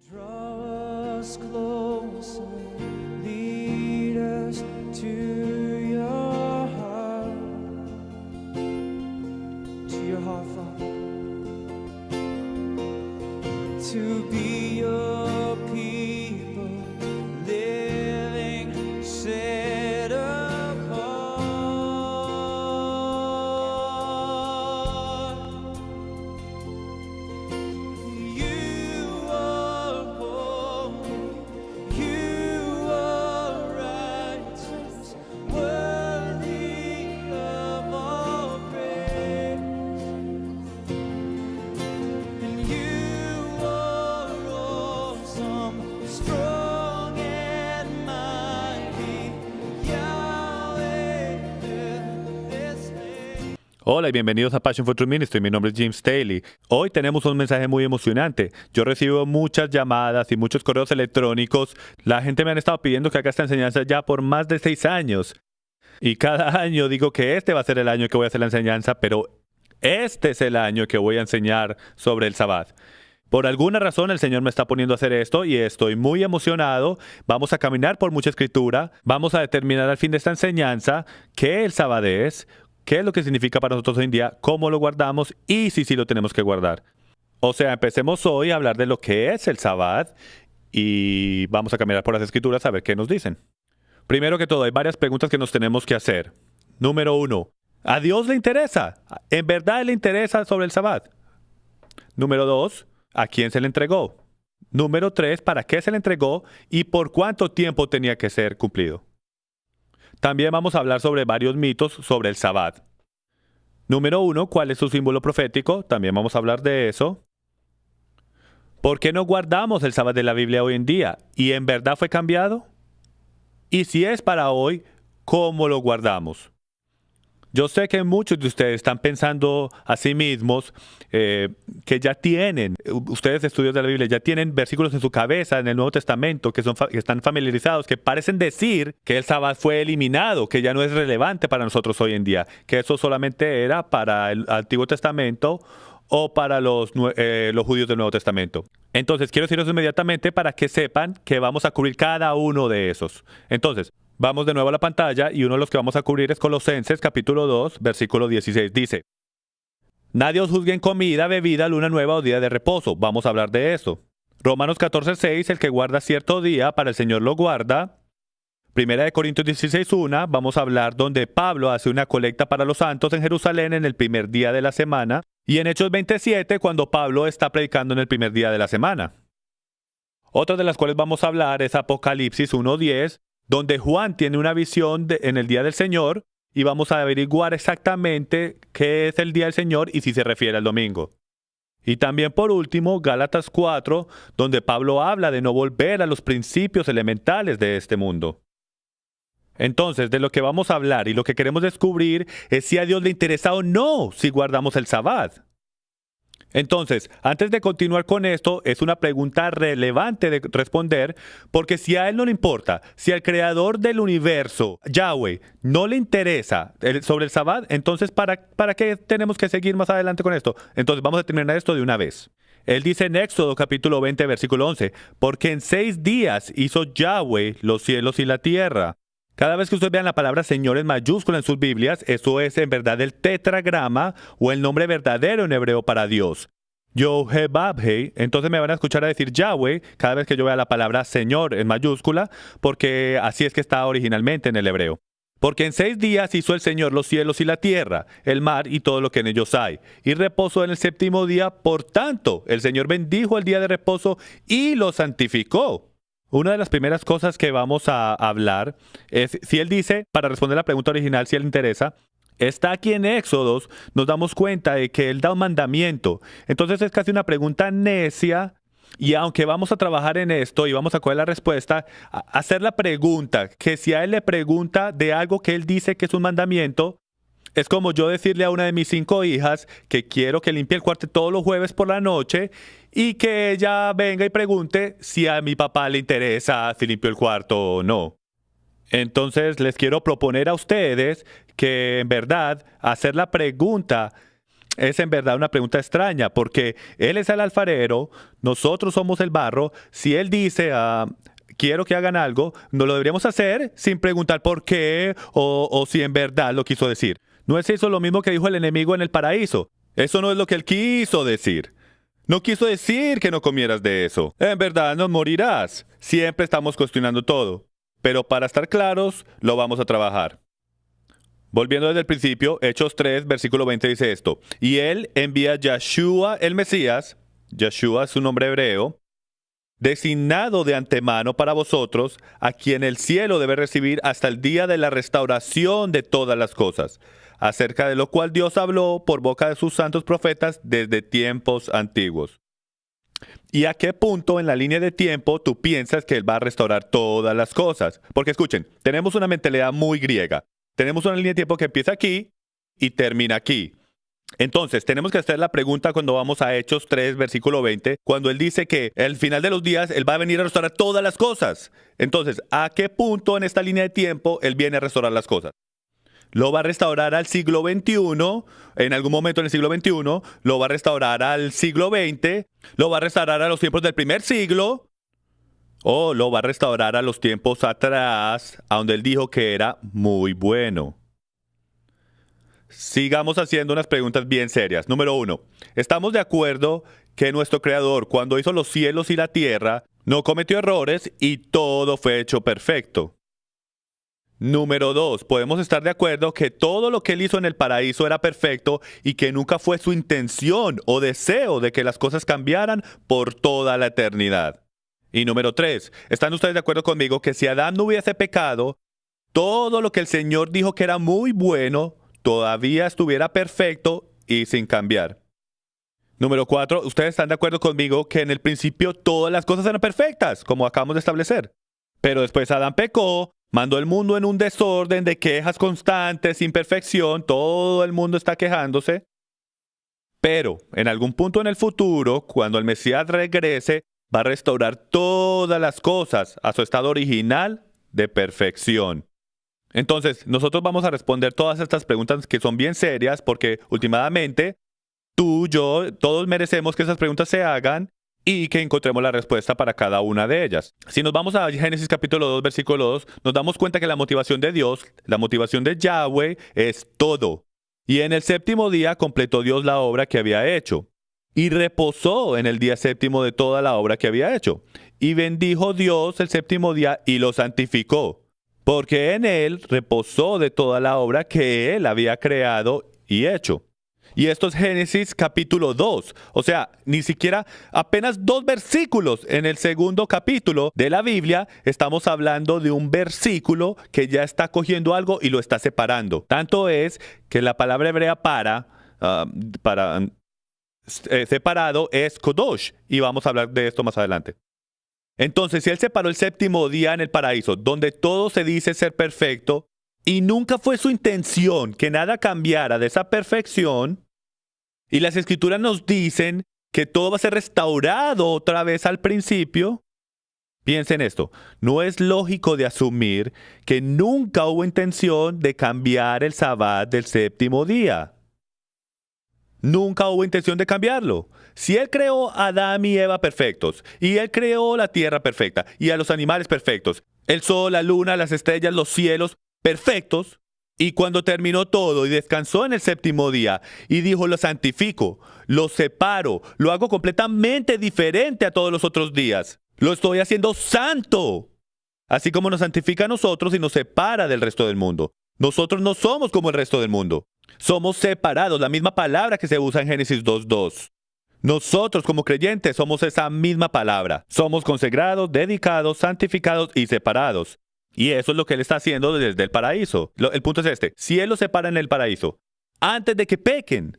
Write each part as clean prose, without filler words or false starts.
Draw us close and lead us to your heart, Father, to be your people, living, set apart. You are holy, you are righteous, worthy of all praise. And you are awesome, strong and mighty, Yahweh, this name. Hola y bienvenidos a Passion for True Ministry. Mi nombre es Jim Staley. Hoy tenemos un mensaje muy emocionante. Yo recibo muchas llamadas y muchos correos electrónicos. La gente me han estado pidiendo que haga esta enseñanza ya por más de 6 años. Y cada año digo que este va a ser el año que voy a hacer la enseñanza, pero este es el año que voy a enseñar sobre el Sabbat. Por alguna razón el Señor me está poniendo a hacer esto y estoy muy emocionado. Vamos a caminar por mucha escritura. Vamos a determinar al fin de esta enseñanza qué el Sabbat es, qué es lo que significa para nosotros hoy en día, cómo lo guardamos y si sí lo tenemos que guardar. O sea, empecemos hoy a hablar de lo que es el Sabbat y vamos a caminar por las escrituras a ver qué nos dicen. Primero que todo, hay varias preguntas que nos tenemos que hacer. Número 1, ¿a Dios le interesa? ¿En verdad le interesa sobre el Sabbat? Número 2, ¿a quién se le entregó? Número 3, ¿para qué se le entregó y por cuánto tiempo tenía que ser cumplido? También vamos a hablar sobre varios mitos sobre el Sabbat. Número 1, ¿cuál es su símbolo profético? También vamos a hablar de eso. ¿Por qué no guardamos el Sabbat de la Biblia hoy en día? ¿Y en verdad fue cambiado? Y si es para hoy, ¿cómo lo guardamos? Yo sé que muchos de ustedes están pensando a sí mismos que ya tienen, ustedes estudios de la Biblia, ya tienen versículos en su cabeza en el Nuevo Testamento que están familiarizados, que parecen decir que el Sabbat fue eliminado, que ya no es relevante para nosotros hoy en día, que eso solamente era para el Antiguo Testamento o para los judíos del Nuevo Testamento. Entonces, quiero deciros inmediatamente para que sepan que vamos a cubrir cada uno de esos. Entonces, vamos de nuevo a la pantalla y uno de los que vamos a cubrir es Colosenses capítulo 2, versículo 16. Dice: nadie os juzgue en comida, bebida, luna nueva o día de reposo. Vamos a hablar de eso. Romanos 14:6, el que guarda cierto día, para el Señor lo guarda. Primera de Corintios 16:1, vamos a hablar donde Pablo hace una colecta para los santos en Jerusalén en el primer día de la semana. Y en Hechos 27, cuando Pablo está predicando en el primer día de la semana. Otra de las cuales vamos a hablar es Apocalipsis 1:10, donde Juan tiene una visión en el día del Señor y vamos a averiguar exactamente qué es el día del Señor y si se refiere al domingo. Y también por último, Gálatas 4, donde Pablo habla de no volver a los principios elementales de este mundo. Entonces, de lo que vamos a hablar y lo que queremos descubrir es si a Dios le interesa o no si guardamos el Sabbat. Entonces, antes de continuar con esto, es una pregunta relevante de responder, porque si a Él no le importa, si al Creador del universo, Yahweh, no le interesa sobre el Sabbat, entonces ¿para qué tenemos que seguir más adelante con esto? Entonces, vamos a terminar esto de una vez. Él dice en Éxodo capítulo 20, versículo 11, porque en 6 días hizo Yahweh los cielos y la tierra. Cada vez que ustedes vean la palabra Señor en mayúscula en sus Biblias, eso es en verdad el tetragrama o el nombre verdadero en hebreo para Dios. Yohevabhei, entonces me van a escuchar a decir Yahweh cada vez que yo vea la palabra Señor en mayúscula, porque así es que está originalmente en el hebreo. Porque en 6 días hizo el Señor los cielos y la tierra, el mar y todo lo que en ellos hay, y reposó en el 7º día. Por tanto, el Señor bendijo el día de reposo y lo santificó. Una de las primeras cosas que vamos a hablar es, si Él dice, para responder la pregunta original, si Él le interesa, está aquí en Éxodos, nos damos cuenta de que Él da un mandamiento. Entonces es casi una pregunta necia, y aunque vamos a trabajar en esto y vamos a coger la respuesta, hacer la pregunta, que si a Él le pregunta de algo que Él dice que es un mandamiento, es como yo decirle a una de mis 5 hijas que quiero que limpie el cuarto todos los jueves por la noche y que ella venga y pregunte si a mi papá le interesa si limpio el cuarto o no. Entonces les quiero proponer a ustedes que en verdad hacer la pregunta es en verdad una pregunta extraña, porque Él es el alfarero, nosotros somos el barro. Si Él dice, quiero que hagan algo, no lo deberíamos hacer sin preguntar por qué o si en verdad lo quiso decir. ¿No es eso lo mismo que dijo el enemigo en el paraíso? Eso no es lo que Él quiso decir. No quiso decir que no comieras de eso. En verdad no morirás. Siempre estamos cuestionando todo. Pero para estar claros, lo vamos a trabajar. Volviendo desde el principio, Hechos 3, versículo 20 dice esto. Y Él envía a Yeshua el Mesías, Yeshua es su nombre hebreo, designado de antemano para vosotros, a quien el cielo debe recibir hasta el día de la restauración de todas las cosas, acerca de lo cual Dios habló por boca de sus santos profetas desde tiempos antiguos. ¿Y a qué punto en la línea de tiempo tú piensas que Él va a restaurar todas las cosas? Porque escuchen, tenemos una mentalidad muy griega. Tenemos una línea de tiempo que empieza aquí y termina aquí. Entonces, tenemos que hacer la pregunta cuando vamos a Hechos 3, versículo 20, cuando Él dice que al final de los días Él va a venir a restaurar todas las cosas. Entonces, ¿a qué punto en esta línea de tiempo Él viene a restaurar las cosas? Lo va a restaurar al siglo XXI, en algún momento en el siglo XXI, lo va a restaurar al siglo XX, lo va a restaurar a los tiempos del primer siglo, o lo va a restaurar a los tiempos atrás, a donde Él dijo que era muy bueno. Sigamos haciendo unas preguntas bien serias. Número 1. ¿Estamos de acuerdo que nuestro Creador, cuando hizo los cielos y la tierra, no cometió errores y todo fue hecho perfecto? Número 2. Podemos estar de acuerdo que todo lo que Él hizo en el paraíso era perfecto y que nunca fue su intención o deseo de que las cosas cambiaran por toda la eternidad. Y número 3. ¿Están ustedes de acuerdo conmigo que si Adán no hubiese pecado, todo lo que el Señor dijo que era muy bueno, todavía estuviera perfecto y sin cambiar? Número 4. ¿Ustedes están de acuerdo conmigo que en el principio todas las cosas eran perfectas, como acabamos de establecer? Pero después Adán pecó, mandó el mundo en un desorden de quejas constantes, imperfección, todo el mundo está quejándose. Pero en algún punto en el futuro, cuando el Mesías regrese, va a restaurar todas las cosas a su estado original de perfección. Entonces, nosotros vamos a responder todas estas preguntas que son bien serias porque últimamente tú, yo, todos merecemos que esas preguntas se hagan y que encontremos la respuesta para cada una de ellas. Si nos vamos a Génesis capítulo 2, versículo 2, nos damos cuenta que la motivación de Dios, la motivación de Yahweh es todo. Y en el séptimo día completó Dios la obra que había hecho. Y reposó en el día séptimo de toda la obra que había hecho. Y bendijo Dios el séptimo día y lo santificó, porque en él reposó de toda la obra que él había creado y hecho. Y esto es Génesis capítulo 2. O sea, ni siquiera apenas 2 versículos en el segundo capítulo de la Biblia. Estamos hablando de un versículo que ya está cogiendo algo y lo está separando. Tanto es que la palabra hebrea separado es kodosh. Y vamos a hablar de esto más adelante. Entonces, si Él separó el séptimo día en el paraíso, donde todo se dice ser perfecto, y nunca fue su intención que nada cambiara de esa perfección, y las Escrituras nos dicen que todo va a ser restaurado otra vez al principio, piensen esto, no es lógico de asumir que nunca hubo intención de cambiar el Sabbat del séptimo día. Nunca hubo intención de cambiarlo. Si Él creó a Adán y Eva perfectos, y Él creó la tierra perfecta, y a los animales perfectos, el sol, la luna, las estrellas, los cielos perfectos, y cuando terminó todo y descansó en el séptimo día, y dijo, lo santifico, lo separo, lo hago completamente diferente a todos los otros días. Lo estoy haciendo santo. Así como nos santifica a nosotros y nos separa del resto del mundo. Nosotros no somos como el resto del mundo. Somos separados, la misma palabra que se usa en Génesis 2:2. Nosotros como creyentes somos esa misma palabra. Somos consagrados, dedicados, santificados y separados. Y eso es lo que Él está haciendo desde el paraíso. El punto es este. Si Él los separa en el paraíso, antes de que pequen,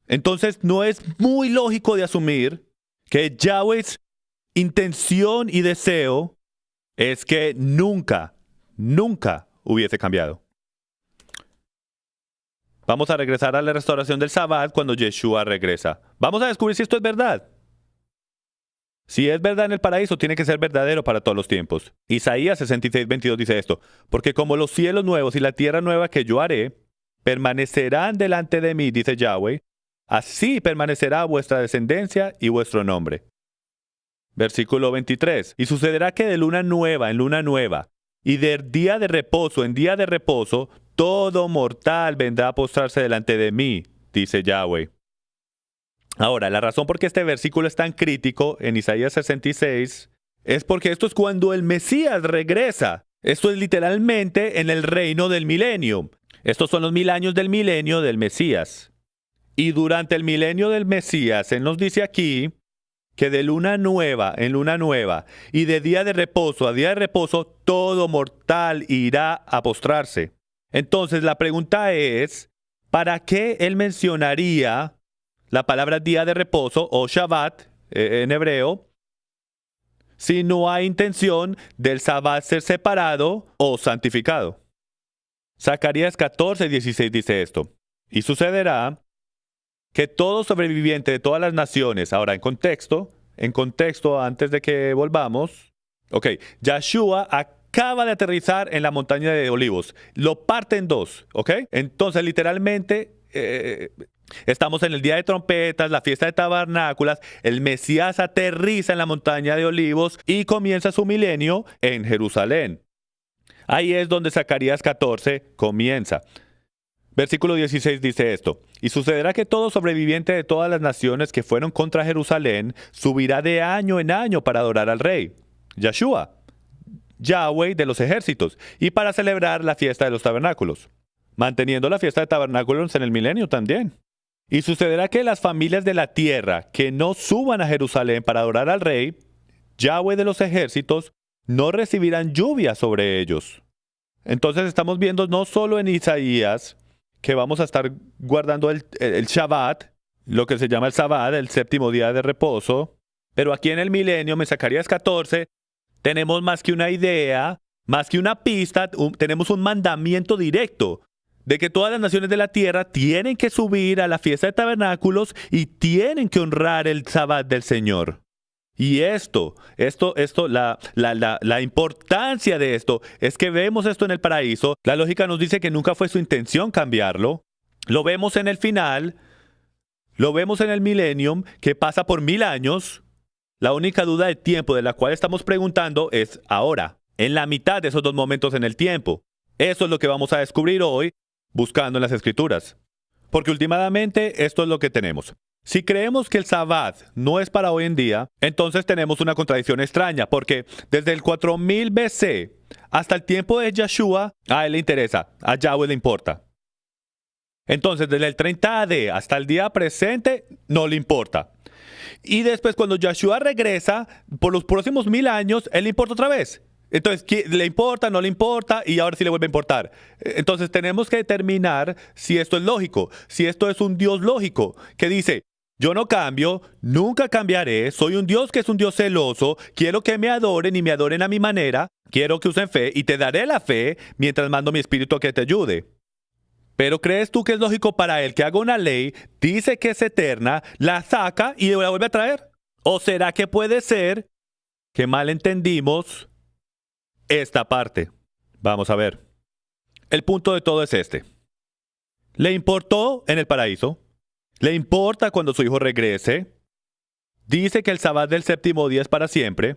entonces no es muy lógico de asumir que Yahweh's intención y deseo es que nunca hubiese cambiado. Vamos a regresar a la restauración del Sabbat cuando Yeshua regresa. Vamos a descubrir si esto es verdad. Si es verdad en el paraíso, tiene que ser verdadero para todos los tiempos. Isaías 66:22 dice esto: porque como los cielos nuevos y la tierra nueva que yo haré, permanecerán delante de mí, dice Yahweh, así permanecerá vuestra descendencia y vuestro nombre. Versículo 23. Y sucederá que de luna nueva en luna nueva, y de día de reposo en día de reposo, todo mortal vendrá a postrarse delante de mí, dice Yahweh. Ahora, la razón por qué este versículo es tan crítico en Isaías 66 es porque esto es cuando el Mesías regresa. Esto es literalmente en el reino del milenio. Estos son los 1000 años del milenio del Mesías. Y durante el milenio del Mesías, Él nos dice aquí que de luna nueva en luna nueva y de día de reposo a día de reposo, todo mortal irá a postrarse. Entonces la pregunta es, ¿para qué Él mencionaría la palabra día de reposo o Shabbat en hebreo si no hay intención del Sabbat ser separado o santificado? Zacarías 14:16 dice esto. Y sucederá que todo sobreviviente de todas las naciones, ahora en contexto antes de que volvamos, Yahshua acaba de aterrizar en la montaña de Olivos, lo parte en dos, entonces literalmente estamos en el día de trompetas, la fiesta de tabernáculos, el Mesías aterriza en la montaña de Olivos y comienza su milenio en Jerusalén. Ahí es donde Zacarías 14 comienza. Versículo 16 dice esto: y sucederá que todo sobreviviente de todas las naciones que fueron contra Jerusalén subirá de año en año para adorar al rey, Yahshua, Yahweh de los ejércitos, y para celebrar la fiesta de los tabernáculos, manteniendo la fiesta de tabernáculos en el milenio también. Y sucederá que las familias de la tierra que no suban a Jerusalén para adorar al rey, Yahweh de los ejércitos, no recibirán lluvia sobre ellos. Entonces estamos viendo no solo en Isaías que vamos a estar guardando el Shabbat, lo que se llama el Sabbat, el séptimo día de reposo, pero aquí en el milenio, en Zacarías 14, tenemos más que una idea, más que una pista, tenemos un mandamiento directo de que todas las naciones de la tierra tienen que subir a la fiesta de tabernáculos y tienen que honrar el Sabbat del Señor. Y la importancia de esto es que vemos esto en el paraíso. La lógica nos dice que nunca fue su intención cambiarlo. Lo vemos en el final, lo vemos en el millennium, que pasa por 1000 años. La única duda de tiempo de la cual estamos preguntando es ahora, en la mitad de esos dos momentos en el tiempo. Eso es lo que vamos a descubrir hoy buscando en las Escrituras. Porque últimamente esto es lo que tenemos. Si creemos que el Sabbat no es para hoy en día, entonces tenemos una contradicción extraña, porque desde el 4000 BC hasta el tiempo de Yahshua, a él le interesa, a Yahweh le importa. Entonces, desde el 30 AD hasta el día presente, no le importa. Y después, cuando Yahshua regresa, por los próximos 1000 años, él le importa otra vez. Entonces, ¿le importa, no le importa? Y ahora sí le vuelve a importar. Entonces, tenemos que determinar si esto es lógico, si esto es un Dios lógico, que dice: yo no cambio, nunca cambiaré, soy un Dios que es un Dios celoso, quiero que me adoren y me adoren a mi manera, quiero que usen fe y te daré la fe mientras mando mi espíritu a que te ayude. Pero ¿crees tú que es lógico para él que haga una ley, dice que es eterna, la saca y la vuelve a traer? ¿O será que puede ser que mal entendimos esta parte? Vamos a ver. El punto de todo es este. ¿Le importó en el paraíso? ¿Le importa cuando su hijo regrese? Dice que el Sabbat del séptimo día es para siempre.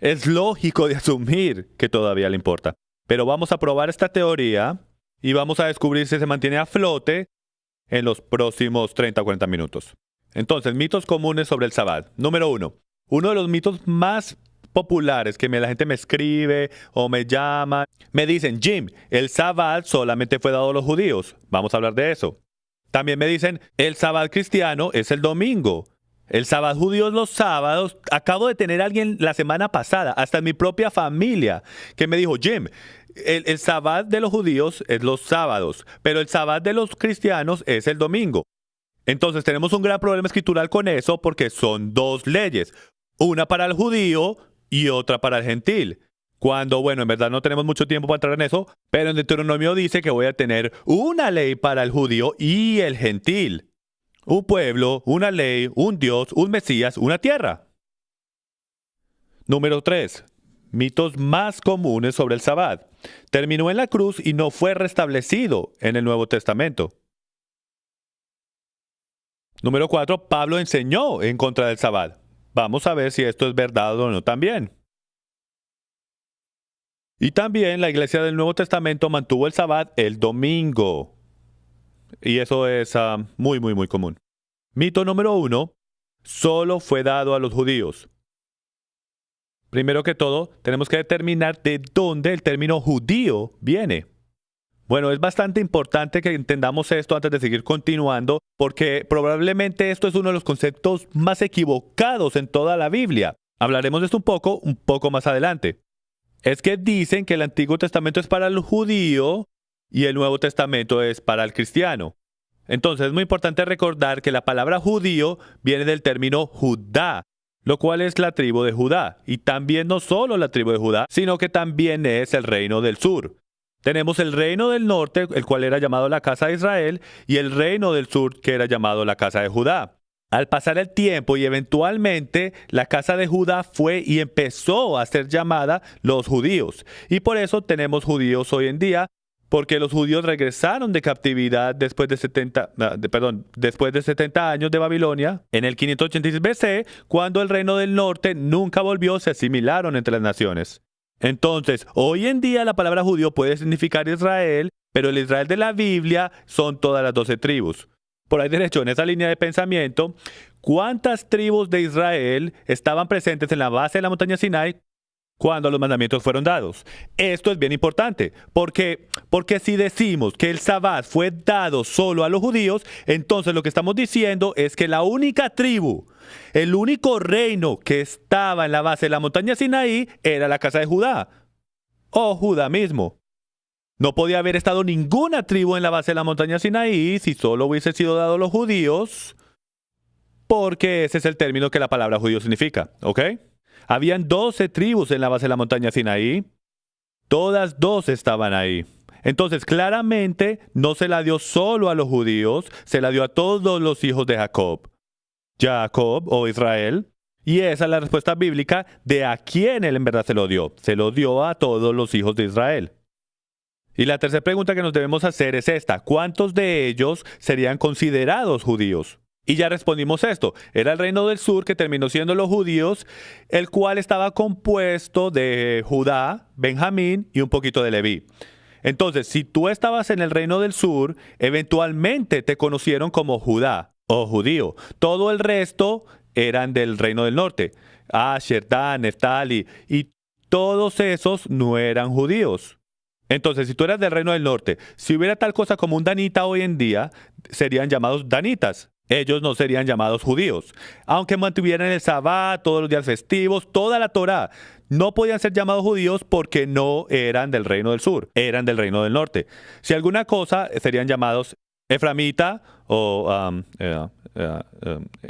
Es lógico de asumir que todavía le importa. Pero vamos a probar esta teoría y vamos a descubrir si se mantiene a flote en los próximos 30 o 40 minutos. Entonces, mitos comunes sobre el Sabbat. Número 1. Uno de los mitos más populares que la gente me escribe o me llama, me dicen: Jim, el Sabbat solamente fue dado a los judíos. Vamos a hablar de eso. También me dicen: el Sabbat cristiano es el domingo. El Sabbat judío es los sábados. Acabo de tener a alguien la semana pasada, hasta en mi propia familia, que me dijo: Jim, el Sabbat de los judíos es los sábados, pero el Sabbat de los cristianos es el domingo. Entonces tenemos un gran problema escritural con eso, porque son dos leyes. Una para el judío y otra para el gentil. Cuando, bueno, en verdad no tenemos mucho tiempo para entrar en eso, pero en Deuteronomio dice que voy a tener una ley para el judío y el gentil. Un pueblo, una ley, un Dios, un Mesías, una tierra. Número 3. Mitos más comunes sobre el Sabbat. Terminó en la cruz y no fue restablecido en el Nuevo Testamento. Número 4. Pablo enseñó en contra del Sabbat. Vamos a ver si esto es verdad o no también. Y también la iglesia del Nuevo Testamento mantuvo el Sabbat el domingo. Y eso es muy, muy, muy común. Mito número 1. Solo fue dado a los judíos. Primero que todo, tenemos que determinar de dónde el término judío viene. Bueno, es bastante importante que entendamos esto antes de seguir continuando, porque probablemente esto es uno de los conceptos más equivocados en toda la Biblia. Hablaremos de esto un poco más adelante. Es que dicen que el Antiguo Testamento es para el judío y el Nuevo Testamento es para el cristiano. Entonces es muy importante recordar que la palabra judío viene del término Judá, lo cual es la tribu de Judá. Y también no solo la tribu de Judá, sino que también es el reino del sur. Tenemos el reino del norte, el cual era llamado la casa de Israel, y el reino del sur, que era llamado la casa de Judá. Al pasar el tiempo y eventualmente la casa de Judá fue y empezó a ser llamada los judíos. Y por eso tenemos judíos hoy en día, porque los judíos regresaron de captividad después de 70 años de Babilonia, en el 586 BC, cuando el reino del norte nunca volvió, se asimilaron entre las naciones. Entonces, hoy en día la palabra judío puede significar Israel, pero el Israel de la Biblia son todas las 12 tribus. Por ahí derecho, en esa línea de pensamiento, ¿cuántas tribus de Israel estaban presentes en la base de la montaña Sinai cuando los mandamientos fueron dados? Esto es bien importante, porque si decimos que el Sabbat fue dado solo a los judíos, entonces lo que estamos diciendo es que la única tribu, el único reino que estaba en la base de la montaña Sinaí era la casa de Judá, o Judá mismo. No podía haber estado ninguna tribu en la base de la montaña Sinaí si solo hubiese sido dado a los judíos, porque ese es el término que la palabra judío significa, ¿ok? Habían 12 tribus en la base de la montaña Sinaí. Todas 12 estaban ahí. Entonces, claramente, no se la dio solo a los judíos, se la dio a todos los hijos de Jacob. Jacob o Israel. Y esa es la respuesta bíblica de a quién él en verdad se lo dio. Se lo dio a todos los hijos de Israel. Y la tercera pregunta que nos debemos hacer es esta. ¿Cuántos de ellos serían considerados judíos? Y ya respondimos esto. Era el reino del sur que terminó siendo los judíos, el cual estaba compuesto de Judá, Benjamín y un poquito de Leví. Entonces, si tú estabas en el reino del sur, eventualmente te conocieron como Judá o judío. Todo el resto eran del reino del norte. Asher, Dan, Neftali, y todos esos no eran judíos. Entonces, si tú eras del reino del norte, si hubiera tal cosa como un danita hoy en día, serían llamados danitas. Ellos no serían llamados judíos. Aunque mantuvieran el Sabbat, todos los días festivos, toda la Torá, no podían ser llamados judíos porque no eran del reino del sur, eran del reino del norte. Si alguna cosa, serían llamados eframita o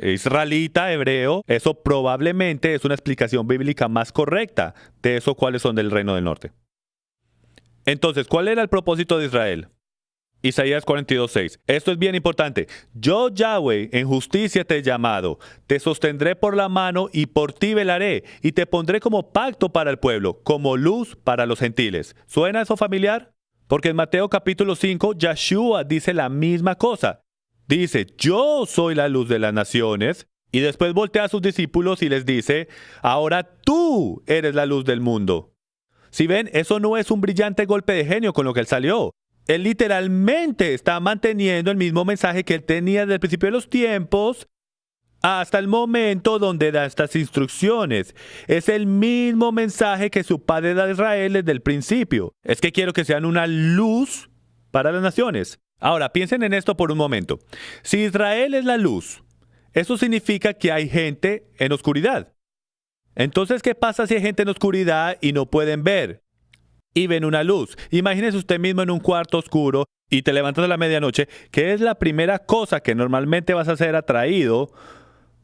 israelita, hebreo. Eso probablemente es una explicación bíblica más correcta de eso cuáles son del reino del norte. Entonces, ¿cuál era el propósito de Israel? Isaías 42:6. Esto es bien importante. Yo, Yahweh, en justicia te he llamado. Te sostendré por la mano y por ti velaré. Y te pondré como pacto para el pueblo, como luz para los gentiles. ¿Suena eso familiar? Porque en Mateo capítulo 5, Yeshua dice la misma cosa. Dice, yo soy la luz de las naciones. Y después voltea a sus discípulos y les dice, ahora tú eres la luz del mundo. Si ven, eso no es un brillante golpe de genio con lo que él salió. Él literalmente está manteniendo el mismo mensaje que él tenía desde el principio de los tiempos hasta el momento donde da estas instrucciones. Es el mismo mensaje que su padre da a Israel desde el principio. Es que quiero que sean una luz para las naciones. Ahora, piensen en esto por un momento. Si Israel es la luz, eso significa que hay gente en oscuridad. Entonces, ¿qué pasa si hay gente en oscuridad y no pueden ver? Y ven una luz. Imagínese usted mismo en un cuarto oscuro y te levantas a la medianoche, que es la primera cosa que normalmente vas a ser atraído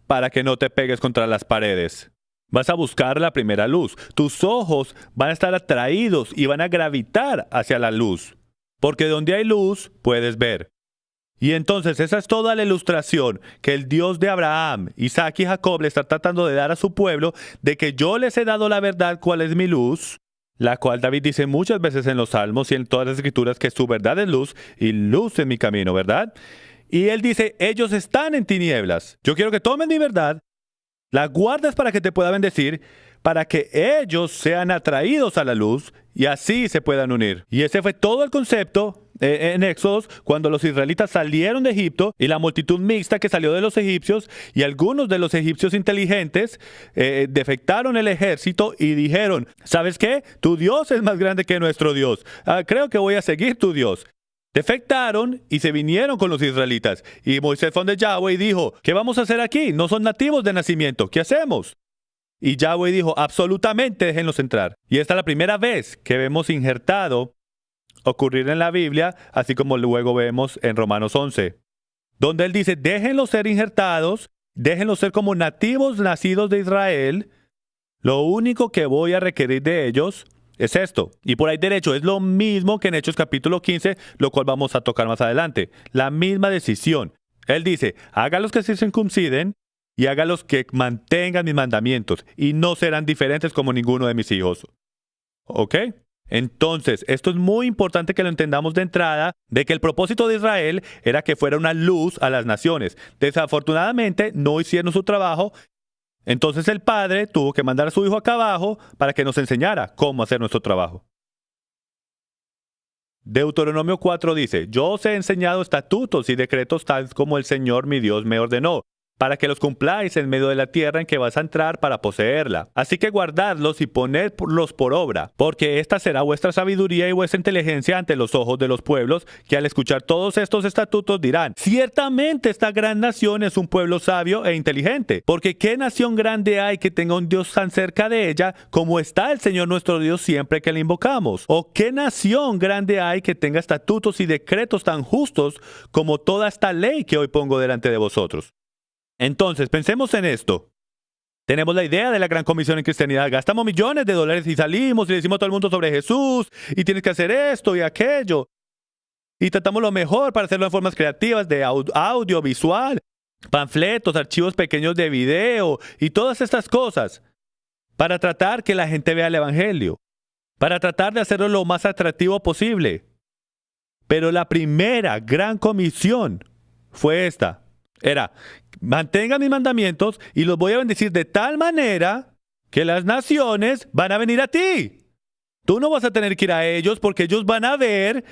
para que no te pegues contra las paredes. Vas a buscar la primera luz. Tus ojos van a estar atraídos y van a gravitar hacia la luz. Porque donde hay luz, puedes ver. Y entonces esa es toda la ilustración que el Dios de Abraham, Isaac y Jacob le está tratando de dar a su pueblo, de que yo les he dado la verdad cuál es mi luz, la cual David dice muchas veces en los Salmos y en todas las Escrituras que su verdad es luz y luz en mi camino, ¿verdad? Y él dice, ellos están en tinieblas. Yo quiero que tomen mi verdad, la guardes para que te pueda bendecir, para que ellos sean atraídos a la luz y así se puedan unir. Y ese fue todo el concepto en Éxodos, cuando los israelitas salieron de Egipto y la multitud mixta que salió de los egipcios y algunos de los egipcios inteligentes defectaron el ejército y dijeron, ¿sabes qué? Tu Dios es más grande que nuestro Dios. Creo que voy a seguir tu Dios. Defectaron y se vinieron con los israelitas. Y Moisés fue donde Yahweh y dijo, ¿qué vamos a hacer aquí? No son nativos de nacimiento. ¿Qué hacemos? Y Yahweh dijo, absolutamente déjenlos entrar. Y esta es la primera vez que vemos injertado ocurrir en la Biblia, así como luego vemos en Romanos 11, donde él dice, déjenlos ser injertados, déjenlos ser como nativos nacidos de Israel. Lo único que voy a requerir de ellos es esto. Y por ahí derecho, es lo mismo que en Hechos capítulo 15, lo cual vamos a tocar más adelante. La misma decisión. Él dice, hágalos que se circunciden y hágalos que mantengan mis mandamientos y no serán diferentes como ninguno de mis hijos. ¿Ok? Entonces, esto es muy importante que lo entendamos de entrada, de que el propósito de Israel era que fuera una luz a las naciones. Desafortunadamente, no hicieron su trabajo. Entonces el padre tuvo que mandar a su hijo acá abajo para que nos enseñara cómo hacer nuestro trabajo. Deuteronomio 4 dice, yo os he enseñado estatutos y decretos tal como el Señor mi Dios me ordenó, para que los cumpláis en medio de la tierra en que vas a entrar para poseerla. Así que guardadlos y ponedlos por obra, porque esta será vuestra sabiduría y vuestra inteligencia ante los ojos de los pueblos, que al escuchar todos estos estatutos dirán, ciertamente esta gran nación es un pueblo sabio e inteligente, porque ¿qué nación grande hay que tenga un Dios tan cerca de ella como está el Señor nuestro Dios siempre que le invocamos? ¿O qué nación grande hay que tenga estatutos y decretos tan justos como toda esta ley que hoy pongo delante de vosotros? Entonces, pensemos en esto. Tenemos la idea de la gran comisión en cristianidad. Gastamos millones de dólares y salimos y le decimos a todo el mundo sobre Jesús y tienes que hacer esto y aquello. Y tratamos lo mejor para hacerlo en formas creativas de audio, visual, panfletos, archivos pequeños de video y todas estas cosas para tratar que la gente vea el Evangelio, para tratar de hacerlo lo más atractivo posible. Pero la primera gran comisión fue esta. Era, mantengan mis mandamientos y los voy a bendecir de tal manera que las naciones van a venir a ti. Tú no vas a tener que ir a ellos porque ellos van a ver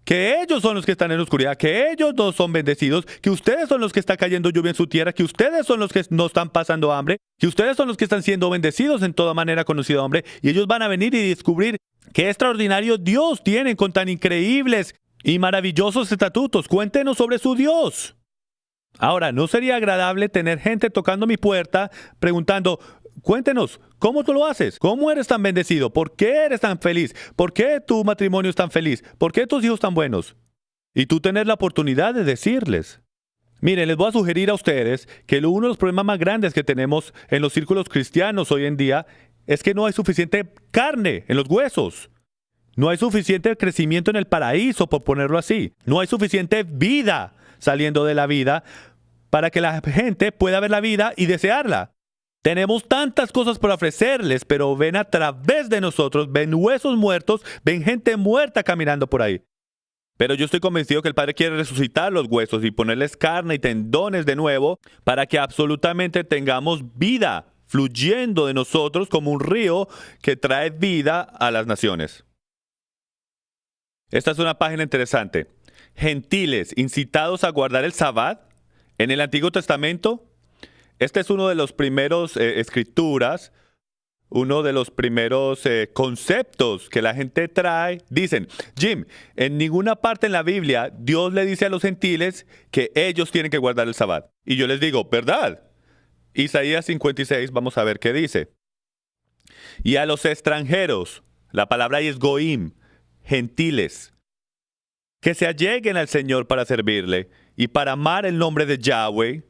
que ellos son los que están en la oscuridad, que ellos no son bendecidos, que ustedes son los que está cayendo lluvia en su tierra, que ustedes son los que no están pasando hambre, que ustedes son los que están siendo bendecidos en toda manera conocido hombre, y ellos van a venir y descubrir qué extraordinario Dios tienen con tan increíbles y maravillosos estatutos. Cuéntenos sobre su Dios. Ahora, ¿no sería agradable tener gente tocando mi puerta preguntando, cuéntenos, ¿cómo tú lo haces? ¿Cómo eres tan bendecido? ¿Por qué eres tan feliz? ¿Por qué tu matrimonio es tan feliz? ¿Por qué tus hijos tan buenos? Y tú tener la oportunidad de decirles. Miren, les voy a sugerir a ustedes que uno de los problemas más grandes que tenemos en los círculos cristianos hoy en día es que no hay suficiente carne en los huesos. No hay suficiente crecimiento en el paraíso, por ponerlo así. No hay suficiente vida saliendo de la vida para que la gente pueda ver la vida y desearla. Tenemos tantas cosas por ofrecerles, pero ven a través de nosotros, ven huesos muertos, ven gente muerta caminando por ahí. Pero yo estoy convencido que el Padre quiere resucitar los huesos y ponerles carne y tendones de nuevo para que absolutamente tengamos vida fluyendo de nosotros como un río que trae vida a las naciones. Esta es una página interesante. Gentiles incitados a guardar el Sabbat en el Antiguo Testamento. Este es uno de los primeros escrituras, uno de los primeros conceptos que la gente trae. Dicen, Jim, en ninguna parte en la Biblia Dios le dice a los gentiles que ellos tienen que guardar el Sabbat. Y yo les digo, ¿verdad? Isaías 56, vamos a ver qué dice. Y a los extranjeros, la palabra ahí es goim, gentiles, que se alleguen al Señor para servirle y para amar el nombre de Yahweh,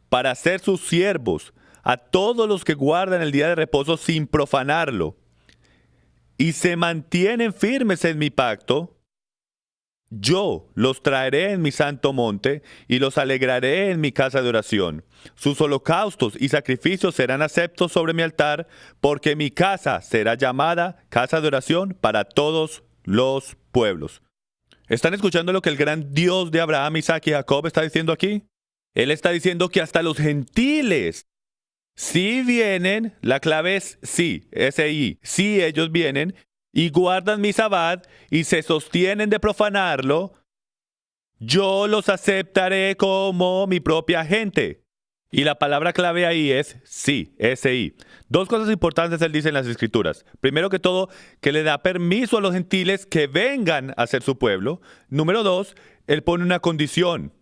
para ser sus siervos, a todos los que guardan el día de reposo sin profanarlo, y se mantienen firmes en mi pacto, Yo los traeré en mi santo monte y los alegraré en mi casa de oración. Sus holocaustos y sacrificios serán aceptos sobre mi altar, porque mi casa será llamada casa de oración para todos los pueblos. ¿Están escuchando lo que el gran Dios de Abraham, Isaac y Jacob está diciendo aquí? Él está diciendo que hasta los gentiles, si vienen, la clave es sí, S-I, si ellos vienen y guardan mi sabbat y se sostienen de profanarlo, yo los aceptaré como mi propia gente. Y la palabra clave ahí es sí, S-I. Dos cosas importantes él dice en las Escrituras. Primero que todo, que le da permiso a los gentiles que vengan a ser su pueblo. Número dos, él pone una condición.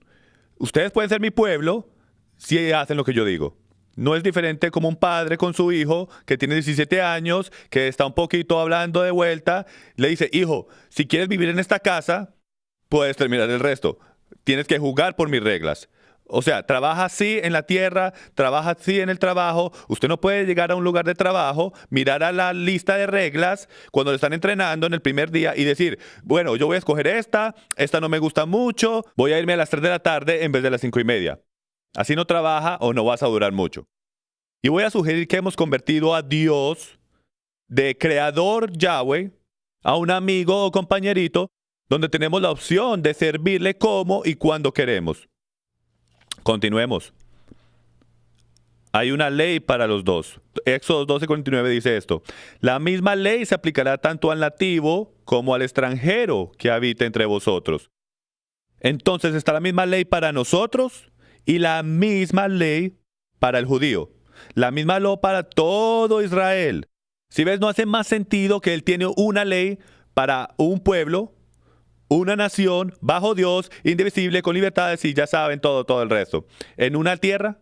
Ustedes pueden ser mi pueblo si hacen lo que yo digo. No es diferente como un padre con su hijo que tiene 17 años, que está un poquito hablando de vuelta, le dice, hijo, si quieres vivir en esta casa, puedes terminar el resto. Tienes que jugar por mis reglas. O sea, trabaja así en la tierra, trabaja así en el trabajo. Usted no puede llegar a un lugar de trabajo, mirar a la lista de reglas cuando le están entrenando en el primer día y decir, bueno, yo voy a escoger esta no me gusta mucho, voy a irme a las 3 de la tarde en vez de las 5:30. Así no trabaja o no vas a durar mucho. Y voy a sugerir que hemos convertido a Dios de creador Yahweh a un amigo o compañerito donde tenemos la opción de servirle como y cuando queremos. Continuemos. Hay una ley para los dos. Éxodo 12:49 dice esto. La misma ley se aplicará tanto al nativo como al extranjero que habita entre vosotros. Entonces está la misma ley para nosotros y la misma ley para el judío. La misma ley para todo Israel. Si ves, no hace más sentido que él tiene una ley para un pueblo, una nación, bajo Dios, indivisible, con libertades y ya saben todo el resto. En una tierra,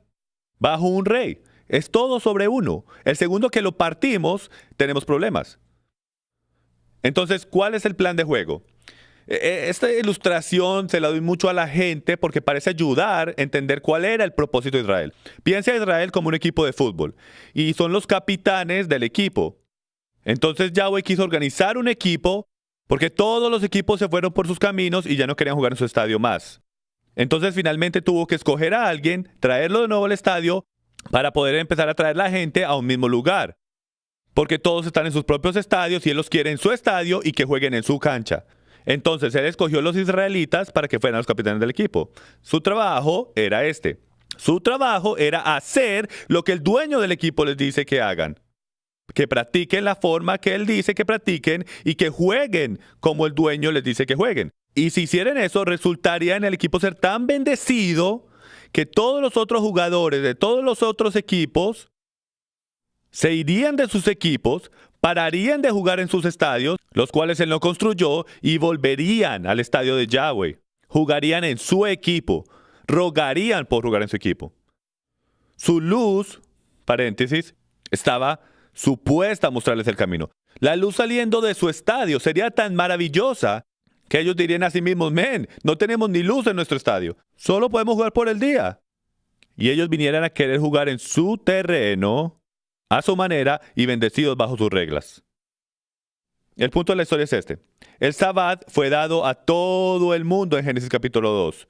bajo un rey. Es todo sobre uno. El segundo que lo partimos, tenemos problemas. Entonces, ¿cuál es el plan de juego? Esta ilustración se la doy mucho a la gente porque parece ayudar a entender cuál era el propósito de Israel. Piensa a Israel como un equipo de fútbol y son los capitanes del equipo. Entonces Yahweh quiso organizar un equipo porque todos los equipos se fueron por sus caminos y ya no querían jugar en su estadio más. Entonces finalmente tuvo que escoger a alguien, traerlo de nuevo al estadio para poder empezar a traer la gente a un mismo lugar. Porque todos están en sus propios estadios y él los quiere en su estadio y que jueguen en su cancha. Entonces él escogió a los israelitas para que fueran los capitanes del equipo. Su trabajo era este. Su trabajo era hacer lo que el dueño del equipo les dice que hagan. Que practiquen la forma que él dice que practiquen y que jueguen como el dueño les dice que jueguen. Y si hicieran eso, resultaría en el equipo ser tan bendecido que todos los otros jugadores de todos los otros equipos se irían de sus equipos, pararían de jugar en sus estadios, los cuales él no construyó, y volverían al estadio de Yahweh. Jugarían en su equipo, rogarían por jugar en su equipo. Su luz, paréntesis, estaba supuesta a mostrarles el camino. La luz saliendo de su estadio sería tan maravillosa que ellos dirían a sí mismos, men, no tenemos ni luz en nuestro estadio, solo podemos jugar por el día. Y ellos vinieran a querer jugar en su terreno, a su manera y bendecidos bajo sus reglas. El punto de la historia es este. El Sabbat fue dado a todo el mundo en Génesis capítulo 2,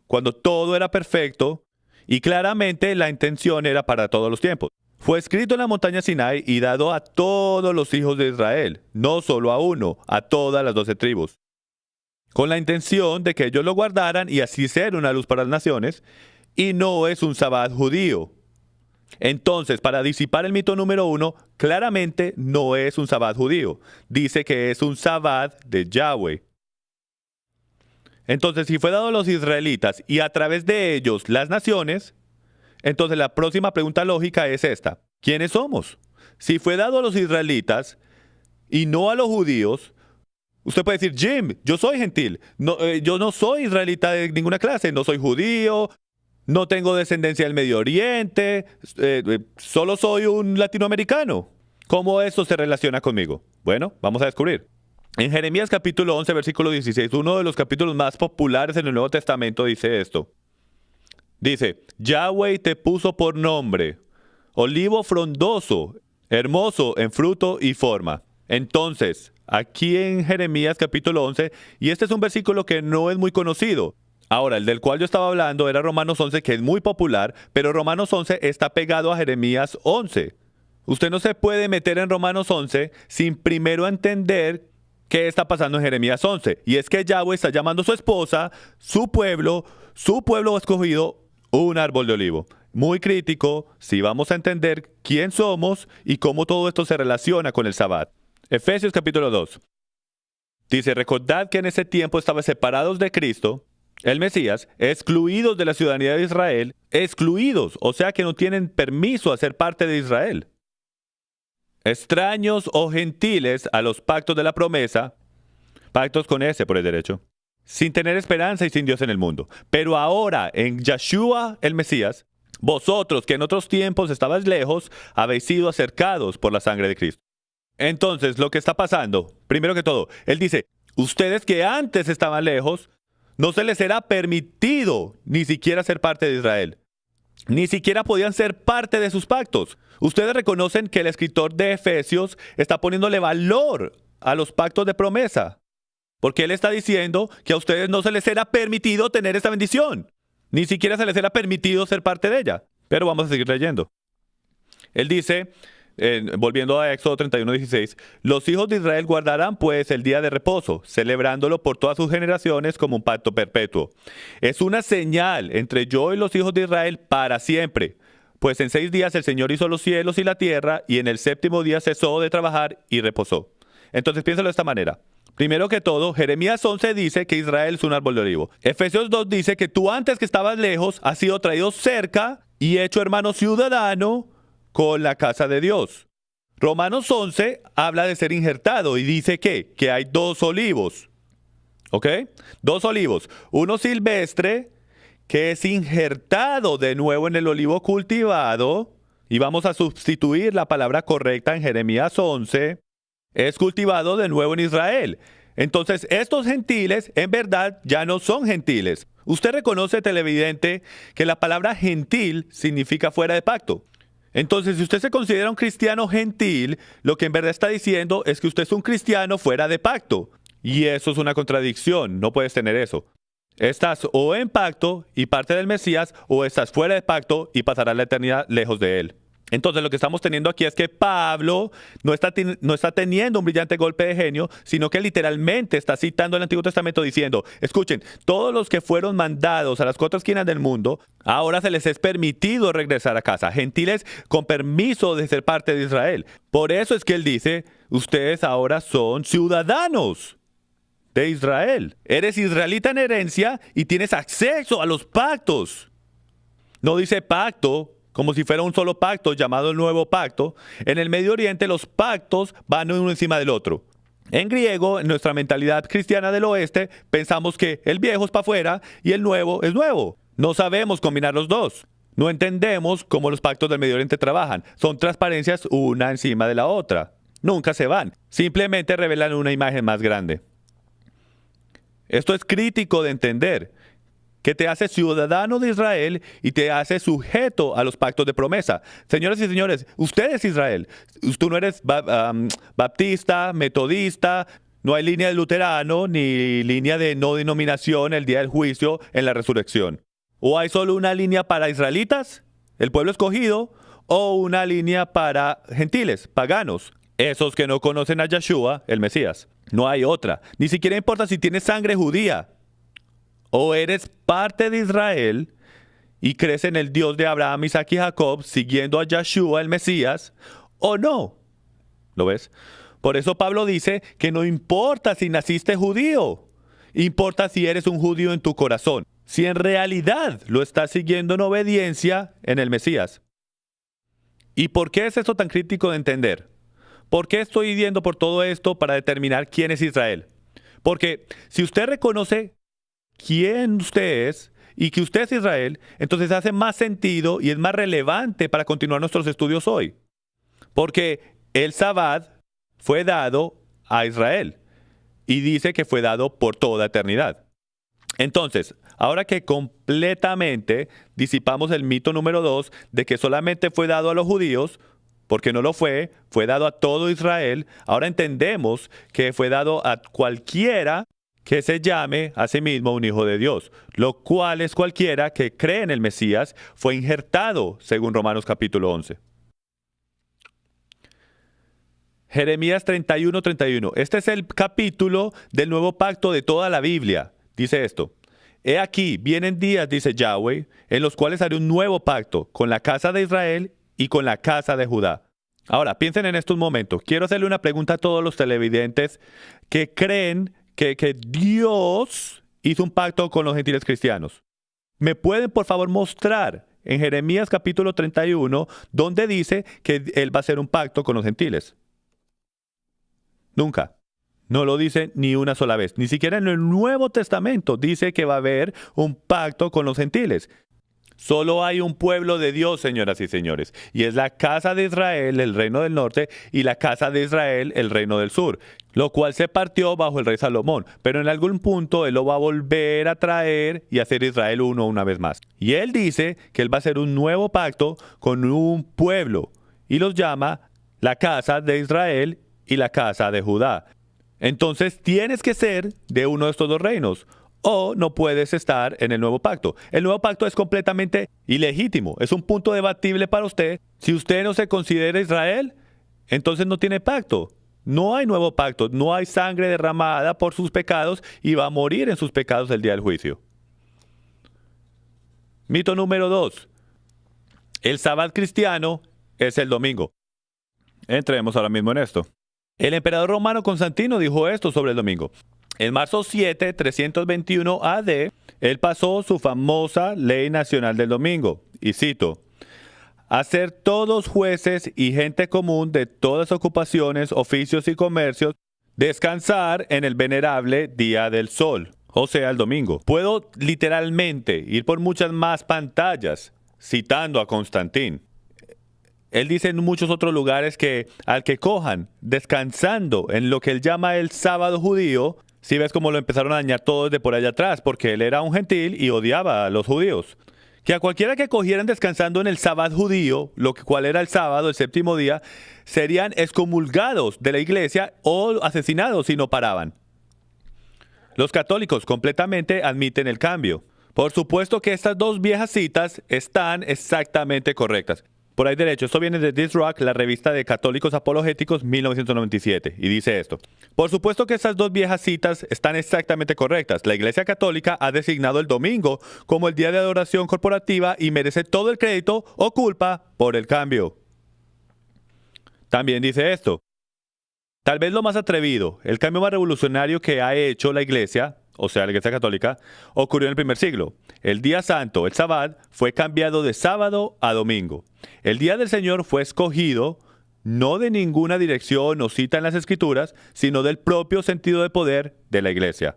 cuando todo era perfecto y claramente la intención era para todos los tiempos. Fue escrito en la montaña Sinai y dado a todos los hijos de Israel, no solo a uno, a todas las 12 tribus, con la intención de que ellos lo guardaran y así ser una luz para las naciones, y no es un Sabbat judío. Entonces, para disipar el mito número 1, claramente no es un Sabbat judío. Dice que es un Sabbat de Yahweh. Entonces, si fue dado a los israelitas y a través de ellos las naciones, entonces la próxima pregunta lógica es esta. ¿Quiénes somos? Si fue dado a los israelitas y no a los judíos, usted puede decir, Jim, yo soy gentil. No, yo no soy israelita de ninguna clase. No soy judío. No tengo descendencia del Medio Oriente, solo soy un latinoamericano. ¿Cómo eso se relaciona conmigo? Bueno, vamos a descubrir. En Jeremías capítulo 11, versículo 16, uno de los capítulos más populares en el Nuevo Testamento dice esto. Dice, Yahweh te puso por nombre, olivo frondoso, hermoso en fruto y forma. Entonces, aquí en Jeremías capítulo 11, y este es un versículo que no es muy conocido. Ahora, el del cual yo estaba hablando era Romanos 11, que es muy popular, pero Romanos 11 está pegado a Jeremías 11. Usted no se puede meter en Romanos 11 sin primero entender qué está pasando en Jeremías 11. Y es que Yahweh está llamando a su esposa, su pueblo escogido, un árbol de olivo. Muy crítico si vamos a entender quién somos y cómo todo esto se relaciona con el Sabbat. Efesios capítulo 2. Dice, recordad que en ese tiempo estaban separados de Cristo, el Mesías, excluidos de la ciudadanía de Israel, excluidos, o sea que no tienen permiso a ser parte de Israel. Extraños o gentiles a los pactos de la promesa, pactos con ese por el derecho, sin tener esperanza y sin Dios en el mundo. Pero ahora, en Yeshua el Mesías, vosotros que en otros tiempos estabais lejos, habéis sido acercados por la sangre de Cristo. Entonces, lo que está pasando, primero que todo, él dice, ustedes que antes estaban lejos, no se les era permitido ni siquiera ser parte de Israel. Ni siquiera podían ser parte de sus pactos. Ustedes reconocen que el escritor de Efesios está poniéndole valor a los pactos de promesa. Porque él está diciendo que a ustedes no se les era permitido tener esta bendición. Ni siquiera se les era permitido ser parte de ella. Pero vamos a seguir leyendo. Él dice, volviendo a Éxodo 31:16, los hijos de Israel guardarán pues el día de reposo, celebrándolo por todas sus generaciones como un pacto perpetuo. Es una señal entre yo y los hijos de Israel para siempre. Pues en 6 días el Señor hizo los cielos y la tierra, y en el séptimo día cesó de trabajar y reposó. Entonces piénsalo de esta manera. Primero que todo, Jeremías 11 dice que Israel es un árbol de olivo. Efesios 2 dice que tú antes que estabas lejos has sido traído cerca y hecho hermano ciudadano con la casa de Dios. Romanos 11 habla de ser injertado y dice que hay 2 olivos. ¿Ok? 2 olivos. Uno silvestre que es injertado de nuevo en el olivo cultivado. Y vamos a sustituir la palabra correcta en Jeremías 11. Es cultivado de nuevo en Israel. Entonces, estos gentiles en verdad ya no son gentiles. Usted reconoce, televidente, que la palabra gentil significa fuera de pacto. Entonces, si usted se considera un cristiano gentil, lo que en verdad está diciendo es que usted es un cristiano fuera de pacto. Y eso es una contradicción, no puedes tener eso. Estás o en pacto y parte del Mesías, o estás fuera de pacto y pasarás la eternidad lejos de él. Entonces lo que estamos teniendo aquí es que Pablo no está teniendo un brillante golpe de genio, sino que literalmente está citando el Antiguo Testamento diciendo, escuchen, todos los que fueron mandados a las 4 esquinas del mundo, ahora se les es permitido regresar a casa, gentiles con permiso de ser parte de Israel. Por eso es que él dice, ustedes ahora son ciudadanos de Israel. Eres israelita en herencia y tienes acceso a los pactos. No dice pacto como si fuera un solo pacto llamado el Nuevo Pacto. En el Medio Oriente los pactos van uno encima del otro. En griego, en nuestra mentalidad cristiana del oeste, pensamos que el viejo es para afuera y el nuevo es nuevo. No sabemos combinar los dos. No entendemos cómo los pactos del Medio Oriente trabajan. Son transparencias una encima de la otra. Nunca se van. Simplemente revelan una imagen más grande. Esto es crítico de entender, que te hace ciudadano de Israel y te hace sujeto a los pactos de promesa. Señoras y señores, usted es Israel. Tú no eres baptista, metodista, no hay línea de luterano ni línea de no denominación el día del juicio en la resurrección. O hay solo una línea para israelitas, el pueblo escogido, o una línea para gentiles, paganos, esos que no conocen a Yeshua, el Mesías. No hay otra. Ni siquiera importa si tienes sangre judía. O eres parte de Israel y crees en el Dios de Abraham, Isaac y Jacob, siguiendo a Yeshua, el Mesías, o no. ¿Lo ves? Por eso Pablo dice que no importa si naciste judío, importa si eres un judío en tu corazón, si en realidad lo estás siguiendo en obediencia en el Mesías. ¿Y por qué es esto tan crítico de entender? ¿Por qué estoy yendo por todo esto para determinar quién es Israel? Porque si usted reconoce quién usted es y que usted es Israel, entonces hace más sentido y es más relevante para continuar nuestros estudios hoy. Porque el Sabbat fue dado a Israel y dice que fue dado por toda eternidad. Entonces, ahora que completamente disipamos el mito número 2 de que solamente fue dado a los judíos, porque no lo fue, fue dado a todo Israel. Ahora entendemos que fue dado a cualquiera que se llame a sí mismo un hijo de Dios, lo cual es cualquiera que cree en el Mesías, fue injertado, según Romanos capítulo 11. Jeremías 31:31. Este es el capítulo del nuevo pacto de toda la Biblia. Dice esto: He aquí, vienen días, dice Yahweh, en los cuales haré un nuevo pacto con la casa de Israel y con la casa de Judá. Ahora, piensen en estos momentos. Quiero hacerle una pregunta a todos los televidentes que creen que Dios hizo un pacto con los gentiles cristianos. ¿Me pueden, por favor, mostrar en Jeremías capítulo 31 donde dice que Él va a hacer un pacto con los gentiles? Nunca. No lo dice ni una sola vez. Ni siquiera en el Nuevo Testamento dice que va a haber un pacto con los gentiles. Solo hay un pueblo de Dios, señoras y señores, y es la casa de Israel, el reino del norte, y la casa de Israel, el reino del sur, lo cual se partió bajo el rey Salomón, pero en algún punto él lo va a volver a traer y hacer Israel uno una vez más. Y él dice que él va a hacer un nuevo pacto con un pueblo, y los llama la casa de Israel y la casa de Judá. Entonces tienes que ser de uno de estos dos reinos, o no puedes estar en el nuevo pacto. El nuevo pacto es completamente ilegítimo. Es un punto debatible para usted. Si usted no se considera Israel, entonces no tiene pacto. No hay nuevo pacto. No hay sangre derramada por sus pecados y va a morir en sus pecados el día del juicio. Mito número 2. El sábado cristiano es el domingo. Entremos ahora mismo en esto. El emperador romano Constantino dijo esto sobre el domingo. En marzo 7, 321 AD, él pasó su famosa ley nacional del domingo, y cito: hacer todos jueces y gente común de todas ocupaciones, oficios y comercios, descansar en el venerable día del sol, o sea, el domingo. Puedo literalmente ir por muchas más pantallas citando a Constantín. Él dice en muchos otros lugares que al que cojan descansando en lo que él llama el sábado judío, si ves cómo lo empezaron a dañar todo desde por allá atrás, porque él era un gentil y odiaba a los judíos. Que a cualquiera que cogieran descansando en el sábado judío, cual era el sábado, el séptimo día, serían excomulgados de la iglesia o asesinados si no paraban. Los católicos completamente admiten el cambio. Por supuesto que estas dos viejas citas están exactamente correctas. Por ahí derecho, esto viene de This Rock, la revista de Católicos Apologéticos, 1997, y dice esto: por supuesto que estas dos viejas citas están exactamente correctas. La Iglesia Católica ha designado el domingo como el día de adoración corporativa y merece todo el crédito o culpa por el cambio. También dice esto: tal vez lo más atrevido, el cambio más revolucionario que ha hecho la Iglesia, o sea, la Iglesia Católica, ocurrió en el primer siglo. El día santo, el Sabbat, fue cambiado de sábado a domingo. El día del Señor fue escogido no de ninguna dirección o cita en las Escrituras, sino del propio sentido de poder de la Iglesia.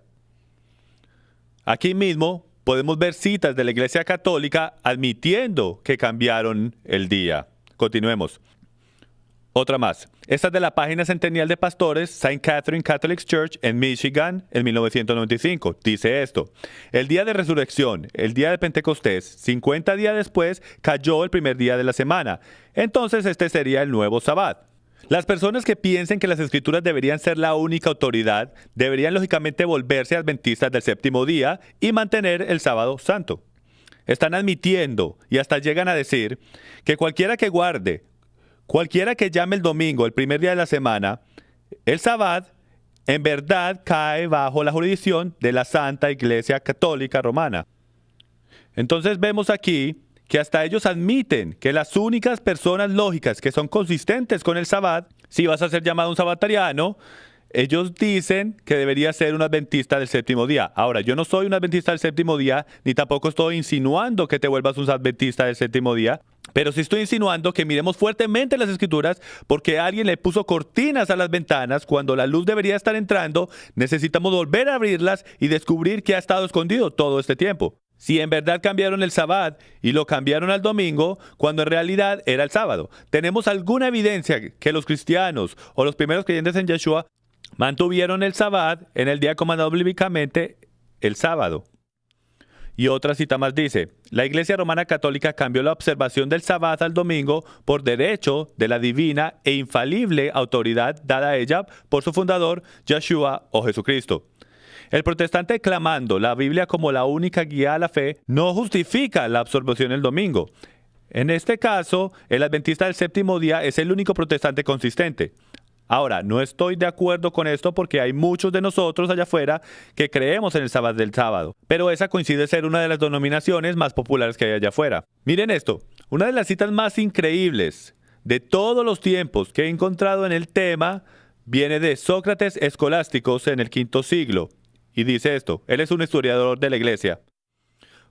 Aquí mismo podemos ver citas de la Iglesia Católica admitiendo que cambiaron el día. Continuemos. Otra más. Esta es de la página centenial de pastores St. Catherine Catholic Church en Michigan en 1995. Dice esto: el día de resurrección, el día de Pentecostés, 50 días después, cayó el primer día de la semana. Entonces este sería el nuevo Sabbat. Las personas que piensen que las Escrituras deberían ser la única autoridad, deberían lógicamente volverse adventistas del séptimo día y mantener el sábado santo. Están admitiendo y hasta llegan a decir que cualquiera que llame el domingo el primer día de la semana, el Sabbat, en verdad cae bajo la jurisdicción de la Santa Iglesia Católica Romana. Entonces vemos aquí que hasta ellos admiten que las únicas personas lógicas que son consistentes con el Sabbat, si vas a ser llamado un sabatariano, ellos dicen que debería ser un adventista del séptimo día. Ahora, yo no soy un adventista del séptimo día, ni tampoco estoy insinuando que te vuelvas un adventista del séptimo día, pero sí estoy insinuando que miremos fuertemente las Escrituras, porque alguien le puso cortinas a las ventanas cuando la luz debería estar entrando. Necesitamos volver a abrirlas y descubrir que ha estado escondido todo este tiempo. Si en verdad cambiaron el Sabbat y lo cambiaron al domingo, cuando en realidad era el sábado. ¿Tenemos alguna evidencia que los cristianos o los primeros creyentes en Yeshua mantuvieron el Sabbat en el día comandado bíblicamente el sábado? Y otra cita más dice, la Iglesia Romana Católica cambió la observación del sábado al domingo por derecho de la divina e infalible autoridad dada a ella por su fundador, Yeshua o Jesucristo. El protestante clamando la Biblia como la única guía a la fe no justifica la observación del domingo. En este caso, el adventista del séptimo día es el único protestante consistente. Ahora, no estoy de acuerdo con esto porque hay muchos de nosotros allá afuera que creemos en el sábado del sábado, pero esa coincide ser una de las denominaciones más populares que hay allá afuera. Miren esto, una de las citas más increíbles de todos los tiempos que he encontrado en el tema viene de Sócrates Escolásticos en el V siglo, y dice esto, él es un historiador de la iglesia.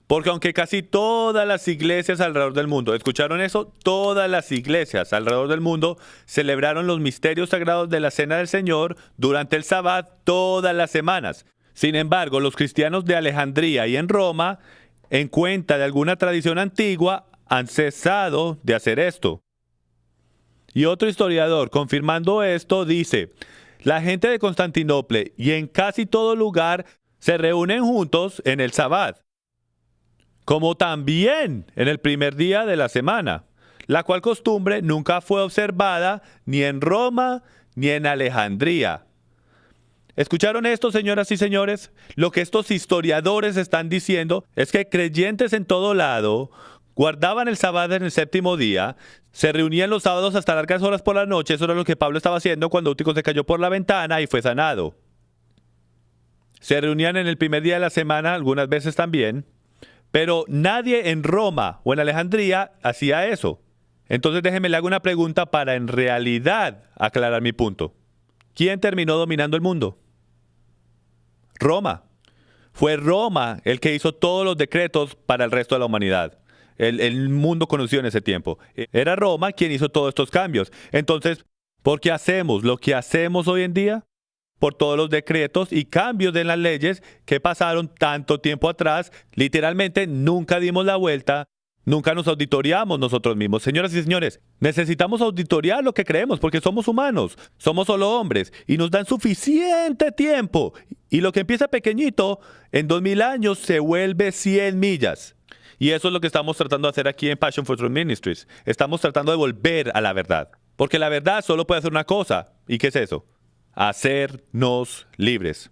Porque aunque casi todas las iglesias alrededor del mundo, ¿escucharon eso? Todas las iglesias alrededor del mundo celebraron los misterios sagrados de la Cena del Señor durante el Sabbat todas las semanas. Sin embargo, los cristianos de Alejandría y en Roma, en cuenta de alguna tradición antigua, han cesado de hacer esto. Y otro historiador, confirmando esto, dice, la gente de Constantinopla y en casi todo lugar se reúnen juntos en el Sabbat, como también en el primer día de la semana, la cual costumbre nunca fue observada ni en Roma ni en Alejandría. ¿Escucharon esto, señoras y señores? Lo que estos historiadores están diciendo es que creyentes en todo lado guardaban el sábado en el séptimo día, se reunían los sábados hasta largas horas por la noche. Eso era lo que Pablo estaba haciendo cuando Eutico se cayó por la ventana y fue sanado. Se reunían en el primer día de la semana, algunas veces también, pero nadie en Roma o en Alejandría hacía eso. Entonces déjenme le hago una pregunta para en realidad aclarar mi punto. ¿Quién terminó dominando el mundo? Roma. Fue Roma el que hizo todos los decretos para el resto de la humanidad. El mundo conocido en ese tiempo. Era Roma quien hizo todos estos cambios. Entonces, ¿por qué hacemos lo que hacemos hoy en día? Por todos los decretos y cambios de las leyes que pasaron tanto tiempo atrás. Literalmente nunca dimos la vuelta, nunca nos auditoriamos nosotros mismos. Señoras y señores, necesitamos auditoriar lo que creemos porque somos humanos, somos solo hombres y nos dan suficiente tiempo. Y lo que empieza pequeñito, en 2000 años se vuelve 100 millas. Y eso es lo que estamos tratando de hacer aquí en Passion for Truth Ministries. Estamos tratando de volver a la verdad. Porque la verdad solo puede hacer una cosa. ¿Y qué es eso? Hacernos libres.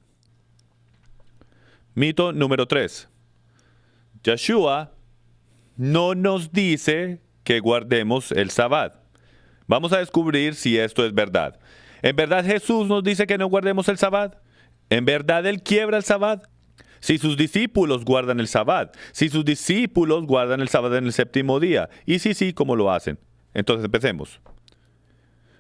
Mito número 3. Yeshua no nos dice que guardemos el Sabbat. Vamos a descubrir si esto es verdad. ¿En verdad Jesús nos dice que no guardemos el Sabbat? ¿En verdad Él quiebra el Sabbat? Si sus discípulos guardan el Sabbat, si sus discípulos guardan el Sabbat en el séptimo día, y si sí, ¿cómo lo hacen? Entonces empecemos.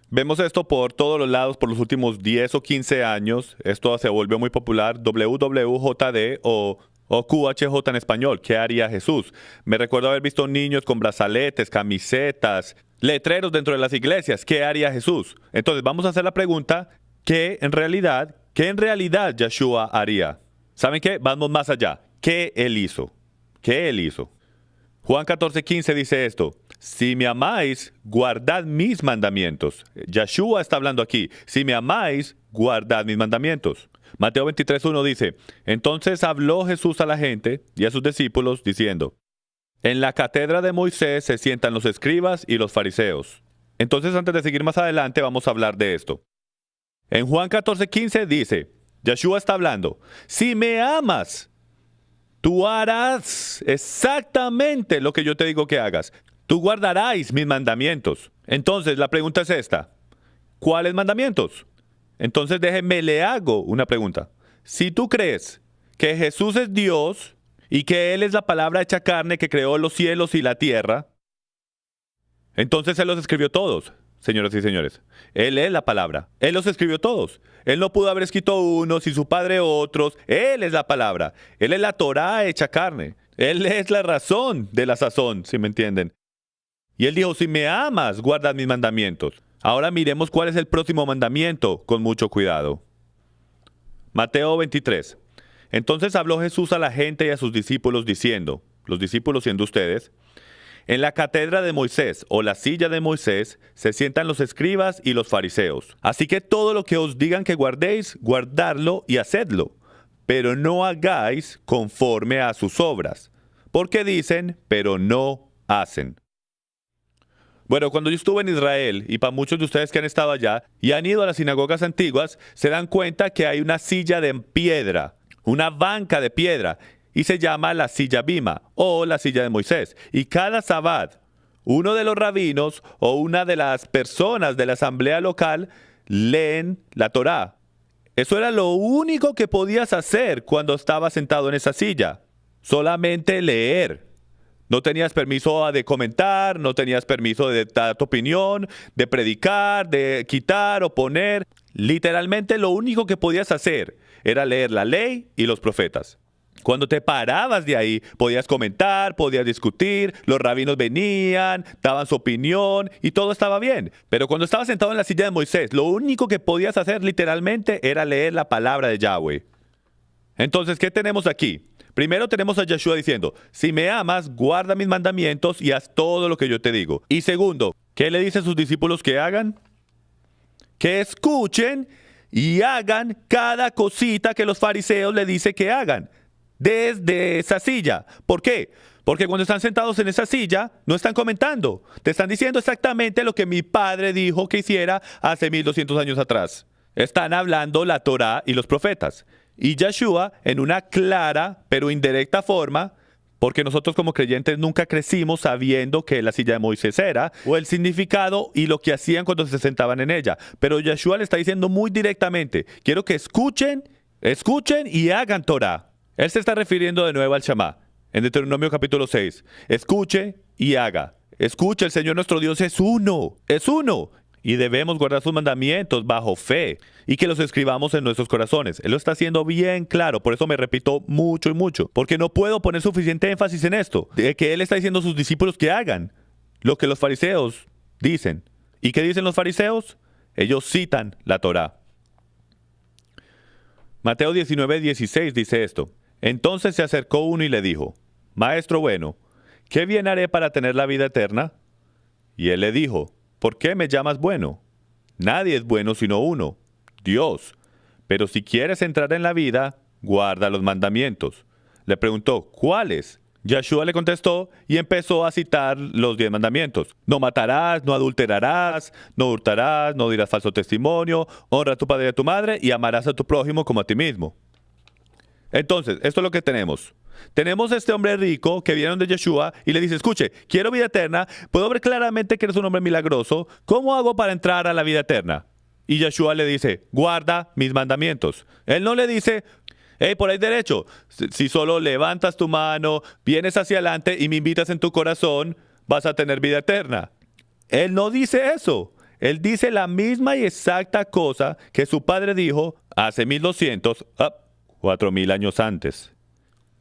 Vemos esto por todos los lados por los últimos 10 o 15 años. Esto se volvió muy popular, WWJD o QHJ en español. ¿Qué haría Jesús? Me recuerdo haber visto niños con brazaletes, camisetas, letreros dentro de las iglesias. ¿Qué haría Jesús? Entonces vamos a hacer la pregunta, ¿qué en realidad Yeshua haría? ¿Saben qué? Vamos más allá. ¿Qué Él hizo? ¿Qué Él hizo? Juan 14:15 dice esto. Si me amáis, guardad mis mandamientos. Yeshua está hablando aquí. Si me amáis, guardad mis mandamientos. Mateo 23:1 dice, entonces habló Jesús a la gente y a sus discípulos diciendo, en la cátedra de Moisés se sientan los escribas y los fariseos. Entonces antes de seguir más adelante vamos a hablar de esto. En Juan 14:15 dice, Yeshua está hablando, si me amas, tú harás exactamente lo que yo te digo que hagas. Tú guardarás mis mandamientos. Entonces la pregunta es esta, ¿cuáles mandamientos? Entonces déjenme le hago una pregunta. Si tú crees que Jesús es Dios y que Él es la palabra hecha carne que creó los cielos y la tierra, entonces Él los escribió todos. Señoras y señores, Él es la palabra. Él los escribió todos. Él no pudo haber escrito unos y su padre otros. Él es la palabra. Él es la Torá hecha carne. Él es la razón de la sazón, si me entienden. Y Él dijo, si me amas, guarda mis mandamientos. Ahora miremos cuál es el próximo mandamiento con mucho cuidado. Mateo 23. Entonces habló Jesús a la gente y a sus discípulos diciendo, los discípulos siendo ustedes, en la cátedra de Moisés o la silla de Moisés se sientan los escribas y los fariseos. Así que todo lo que os digan que guardéis, guardadlo y hacedlo, pero no hagáis conforme a sus obras. Porque dicen, pero no hacen. Bueno, cuando yo estuve en Israel, y para muchos de ustedes que han estado allá y han ido a las sinagogas antiguas, se dan cuenta que hay una silla de piedra, una banca de piedra, y se llama la silla Bima o la silla de Moisés. Y cada sabbat, uno de los rabinos o una de las personas de la asamblea local leen la Torá. Eso era lo único que podías hacer cuando estabas sentado en esa silla. Solamente leer. No tenías permiso de comentar, no tenías permiso de dar tu opinión, de predicar, de quitar o poner. Literalmente lo único que podías hacer era leer la ley y los profetas. Cuando te parabas de ahí, podías comentar, podías discutir, los rabinos venían, daban su opinión y todo estaba bien. Pero cuando estabas sentado en la silla de Moisés, lo único que podías hacer literalmente era leer la palabra de Yahweh. Entonces, ¿qué tenemos aquí? Primero tenemos a Yeshua diciendo, si me amas, guarda mis mandamientos y haz todo lo que yo te digo. Y segundo, ¿qué le dice a sus discípulos que hagan? Que escuchen y hagan cada cosita que los fariseos le dicen que hagan. Desde esa silla. ¿Por qué? Porque cuando están sentados en esa silla, no están comentando. Te están diciendo exactamente lo que mi padre dijo que hiciera hace 1200 años atrás. Están hablando la Torá y los profetas. Y Yeshua, en una clara pero indirecta forma, porque nosotros como creyentes nunca crecimos sabiendo que la silla de Moisés era, o el significado y lo que hacían cuando se sentaban en ella. Pero Yeshua le está diciendo muy directamente, quiero que escuchen y hagan Torá. Él se está refiriendo de nuevo al Shamá, en Deuteronomio capítulo 6. Escuche y haga. Escuche, el Señor nuestro Dios es uno. Y debemos guardar sus mandamientos bajo fe y que los escribamos en nuestros corazones. Él lo está haciendo bien claro, por eso me repito mucho y mucho, porque no puedo poner suficiente énfasis en esto, de que Él está diciendo a sus discípulos que hagan lo que los fariseos dicen. ¿Y qué dicen los fariseos? Ellos citan la Torá. Mateo 19:16 dice esto. Entonces se acercó uno y le dijo, Maestro bueno, ¿qué bien haré para tener la vida eterna? Y él le dijo, ¿por qué me llamas bueno? Nadie es bueno sino uno, Dios. Pero si quieres entrar en la vida, guarda los mandamientos. Le preguntó, ¿cuáles? Yeshua le contestó y empezó a citar los 10 mandamientos. No matarás, no adulterarás, no hurtarás, no dirás falso testimonio, honra a tu padre y a tu madre y amarás a tu prójimo como a ti mismo. Entonces, esto es lo que tenemos. Tenemos a este hombre rico que viene de Yeshua y le dice, escuche, quiero vida eterna, puedo ver claramente que eres un hombre milagroso, ¿cómo hago para entrar a la vida eterna? Y Yeshua le dice, guarda mis mandamientos. Él no le dice, hey, por ahí derecho, si solo levantas tu mano, vienes hacia adelante y me invitas en tu corazón, vas a tener vida eterna. Él no dice eso. Él dice la misma y exacta cosa que su padre dijo hace 4000 años antes.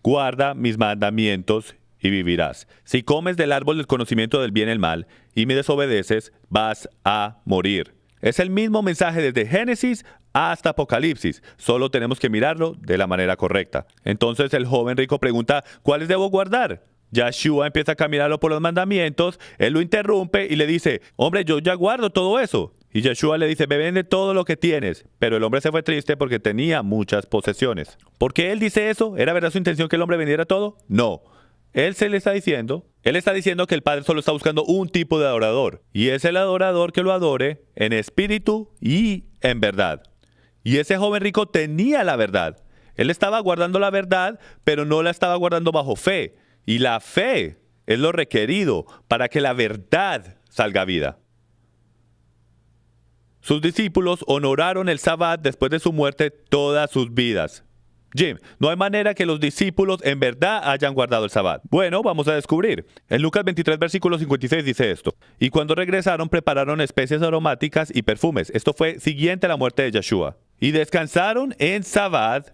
Guarda mis mandamientos y vivirás. Si comes del árbol del conocimiento del bien y el mal y me desobedeces, vas a morir. Es el mismo mensaje desde Génesis hasta Apocalipsis. Solo tenemos que mirarlo de la manera correcta. Entonces el joven rico pregunta, ¿cuáles debo guardar? Yeshua empieza a caminarlo por los mandamientos, él lo interrumpe y le dice, hombre, yo ya guardo todo eso. Y Yeshua le dice, vende todo lo que tienes. Pero el hombre se fue triste porque tenía muchas posesiones. ¿Por qué él dice eso? ¿Era verdad su intención que el hombre vendiera todo? No. Él está diciendo que el Padre solo está buscando un tipo de adorador. Y es el adorador que lo adore en espíritu y en verdad. Y ese joven rico tenía la verdad. Él estaba guardando la verdad, pero no la estaba guardando bajo fe. Y la fe es lo requerido para que la verdad salga a vida. Sus discípulos honoraron el Sabbat después de su muerte todas sus vidas. Jim, no hay manera que los discípulos en verdad hayan guardado el Sabbat. Bueno, vamos a descubrir. En Lucas 23, versículo 56 dice esto. Y cuando regresaron prepararon especies aromáticas y perfumes. Esto fue siguiente a la muerte de Yeshua. Y descansaron en Sabbat,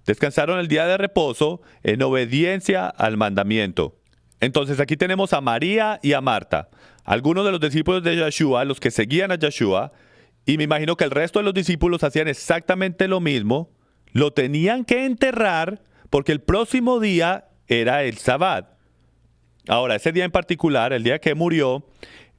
descansaron el día de reposo en obediencia al mandamiento. Entonces aquí tenemos a María y a Marta, algunos de los discípulos de Yeshua, los que seguían a Yeshua, y me imagino que el resto de los discípulos hacían exactamente lo mismo. Lo tenían que enterrar porque el próximo día era el Sabbat. Ahora, ese día en particular, el día que murió,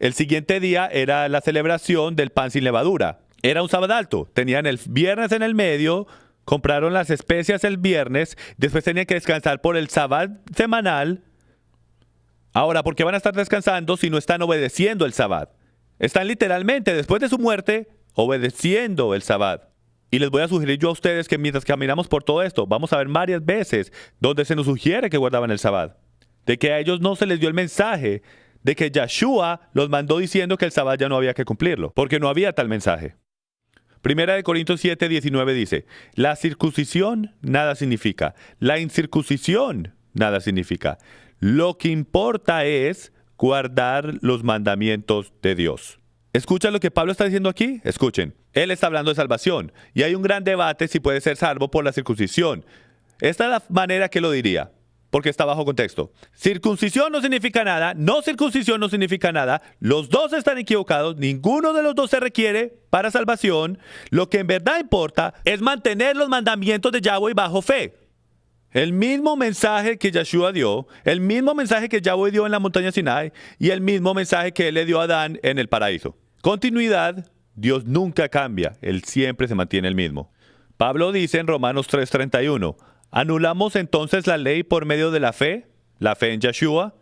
el siguiente día era la celebración del pan sin levadura. Era un sábado alto. Tenían el viernes en el medio, compraron las especias el viernes, después tenían que descansar por el sabbat semanal. Ahora, ¿por qué van a estar descansando si no están obedeciendo el sabbat? Están literalmente, después de su muerte, obedeciendo el sabbat. Y les voy a sugerir yo a ustedes que mientras caminamos por todo esto, vamos a ver varias veces donde se nos sugiere que guardaban el sabbat. De que a ellos no se les dio el mensaje de que Yeshua los mandó diciendo que el sabbat ya no había que cumplirlo, porque no había tal mensaje. Primera de Corintios 7, 19 dice, la circuncisión nada significa, la incircuncisión nada significa. Lo que importa es guardar los mandamientos de Dios. ¿Escuchan lo que Pablo está diciendo aquí? Escuchen. Él está hablando de salvación y hay un gran debate si puede ser salvo por la circuncisión. Esta es la manera que lo diría, porque está bajo contexto. Circuncisión no significa nada, no circuncisión no significa nada, los dos están equivocados, ninguno de los dos se requiere para salvación. Lo que en verdad importa es mantener los mandamientos de Yahweh bajo fe. El mismo mensaje que Yeshua dio, el mismo mensaje que Yahweh dio en la montaña Sinai y el mismo mensaje que él le dio a Adán en el paraíso. Continuidad, Dios nunca cambia, él siempre se mantiene el mismo. Pablo dice en Romanos 3:31, ¿anulamos entonces la ley por medio de la fe en Yeshua?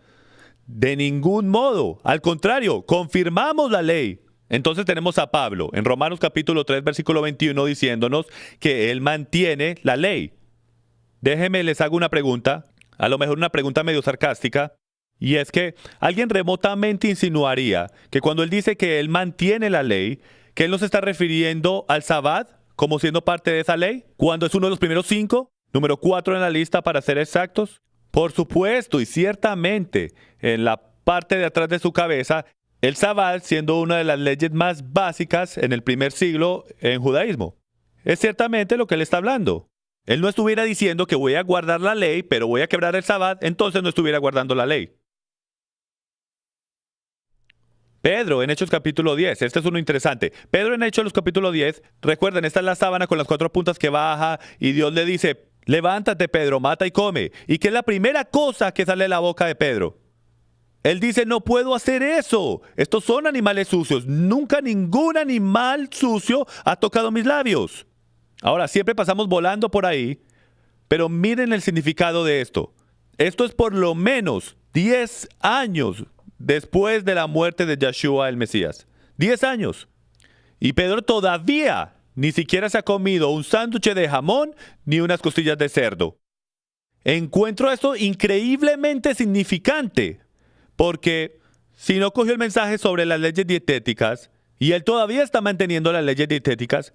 De ningún modo, al contrario, confirmamos la ley. Entonces tenemos a Pablo en Romanos capítulo 3, versículo 21 diciéndonos que él mantiene la ley. Déjenme les hago una pregunta, a lo mejor una pregunta medio sarcástica, y es que alguien remotamente insinuaría que cuando él dice que él mantiene la ley, que él no se está refiriendo al sabbat como siendo parte de esa ley, cuando es uno de los primeros 5, número 4 en la lista para ser exactos. Por supuesto y ciertamente, en la parte de atrás de su cabeza, el sabbat siendo una de las leyes más básicas en el primer siglo en judaísmo. Es ciertamente lo que él está hablando. Él no estuviera diciendo que voy a guardar la ley, pero voy a quebrar el sabbat, entonces no estuviera guardando la ley. Pedro en Hechos capítulo 10, este es uno interesante. Pedro en Hechos capítulo 10, recuerden, esta es la sábana con las 4 puntas que baja y Dios le dice, levántate Pedro, mata y come. ¿Y qué es la primera cosa que sale de la boca de Pedro? Él dice, no puedo hacer eso. Estos son animales sucios. Nunca ningún animal sucio ha tocado mis labios. Ahora, siempre pasamos volando por ahí, pero miren el significado de esto. Esto es por lo menos 10 años después de la muerte de Yeshua el Mesías. 10 años. Y Pedro todavía ni siquiera se ha comido un sándwich de jamón ni unas costillas de cerdo. Encuentro esto increíblemente significante, porque si no cogió el mensaje sobre las leyes dietéticas y él todavía está manteniendo las leyes dietéticas,